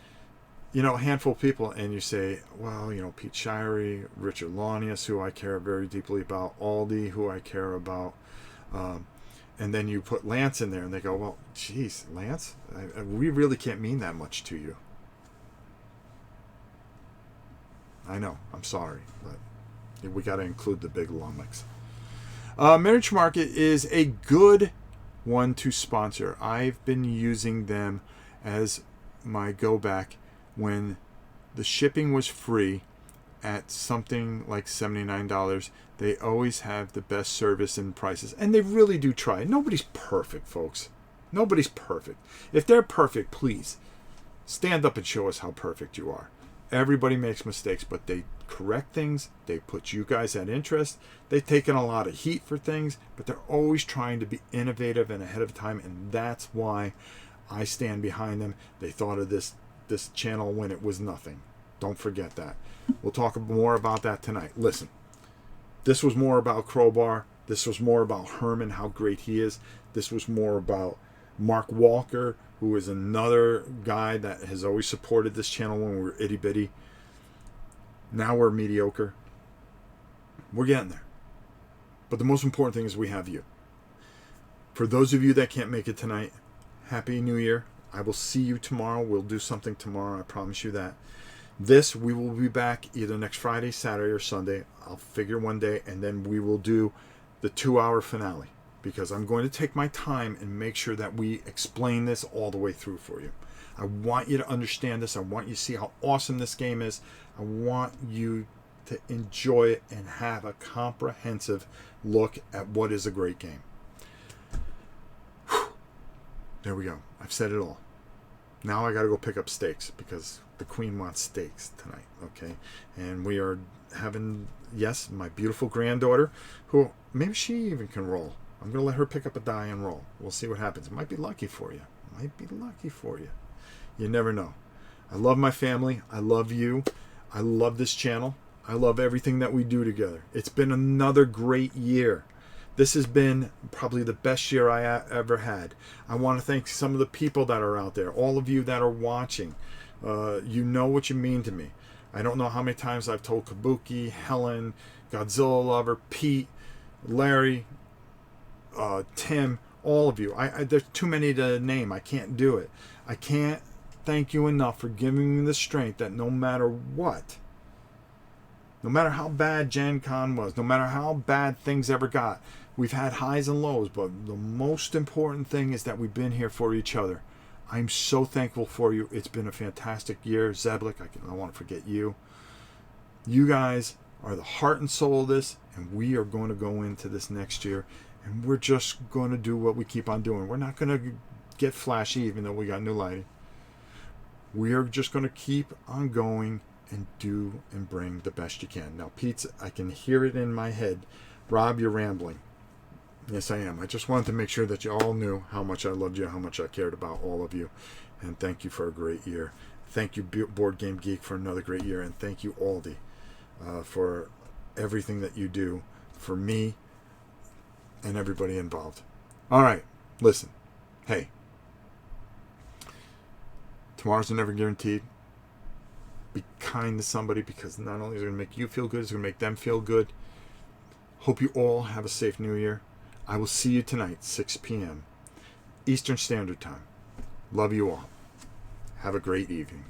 you know, a handful of people, and you say, well, you know, Pete Shirey, Richard Launius, who I care very deeply about, Aldi, who I care about, and then you put Lance in there, and they go, well, geez, Lance, we really can't mean that much to you. I know, I'm sorry, but we got to include the big lummox. Marriage Market is a good one to sponsor. I've been using them as my go back when the shipping was free at something like $79. They always have the best service and prices, and they really do try. Nobody's perfect, folks. Nobody's perfect. If they're perfect, please stand up and show us how perfect you are. Everybody makes mistakes, but they correct things. They put you guys at interest. They've taken a lot of heat for things, but they're always trying to be innovative and ahead of time, and that's why I stand behind them. They thought of this channel when it was nothing. Don't forget that. We'll talk more about that tonight. Listen, this was more about Crowbar. This was more about Herman, how great he is. This was more about Mark Walker, who is another guy that has always supported this channel when we were itty bitty. Now we're mediocre. We're getting there. But the most important thing is we have you. For those of you that can't make it tonight, Happy New Year. I will see you tomorrow. We'll do something tomorrow. I promise you that. We will be back either next Friday, Saturday, or Sunday. I'll figure one day, and then we will do the 2-hour finale, because I'm going to take my time and make sure that we explain this all the way through for you. I want you to understand this. I want you to see how awesome this game is. I want you to enjoy it and have a comprehensive look at what is a great game. Whew. There we go. I've said it all. Now I got to go pick up steaks because the queen wants steaks tonight, okay? And we are having, yes, my beautiful granddaughter, who maybe she even can roll. I'm going to let her pick up a die and roll. We'll see what happens. It might be lucky for you. It might be lucky for you. You never know. I love my family. I love you. I love this channel. I love everything that we do together. It's been another great year. This has been probably the best year I ever had. I want to thank some of the people that are out there, all of you that are watching. You know what you mean to me. I don't know how many times I've told Kabuki, Helen, Godzilla Lover, Pete, Larry, Tim, all of you. There's too many to name. I can't do it. I can't thank you enough for giving me the strength that no matter what, no matter how bad Gen Con was, no matter how bad things ever got, we've had highs and lows, but the most important thing is that we've been here for each other. I'm so thankful for you. It's been a fantastic year. Zeblik, I want to forget you. You guys are the heart and soul of this, and we are going to go into this next year, and we're just going to do what we keep on doing. We're not going to get flashy, even though we got new lighting. We are just going to keep on going and do and bring the best you can. Now, Pete, I can hear it in my head. Rob, you're rambling. Yes, I am. I just wanted to make sure that you all knew how much I loved you, how much I cared about all of you. And thank you for a great year. Thank you, Board Game Geek, for another great year. And thank you, Aldi, for everything that you do for me and everybody involved. All right. Listen. Hey. Tomorrow's never guaranteed. Be kind to somebody, because not only is it going to make you feel good, it's going to make them feel good. Hope you all have a safe New Year. I will see you tonight, 6 p.m. Eastern Standard Time. Love you all. Have a great evening.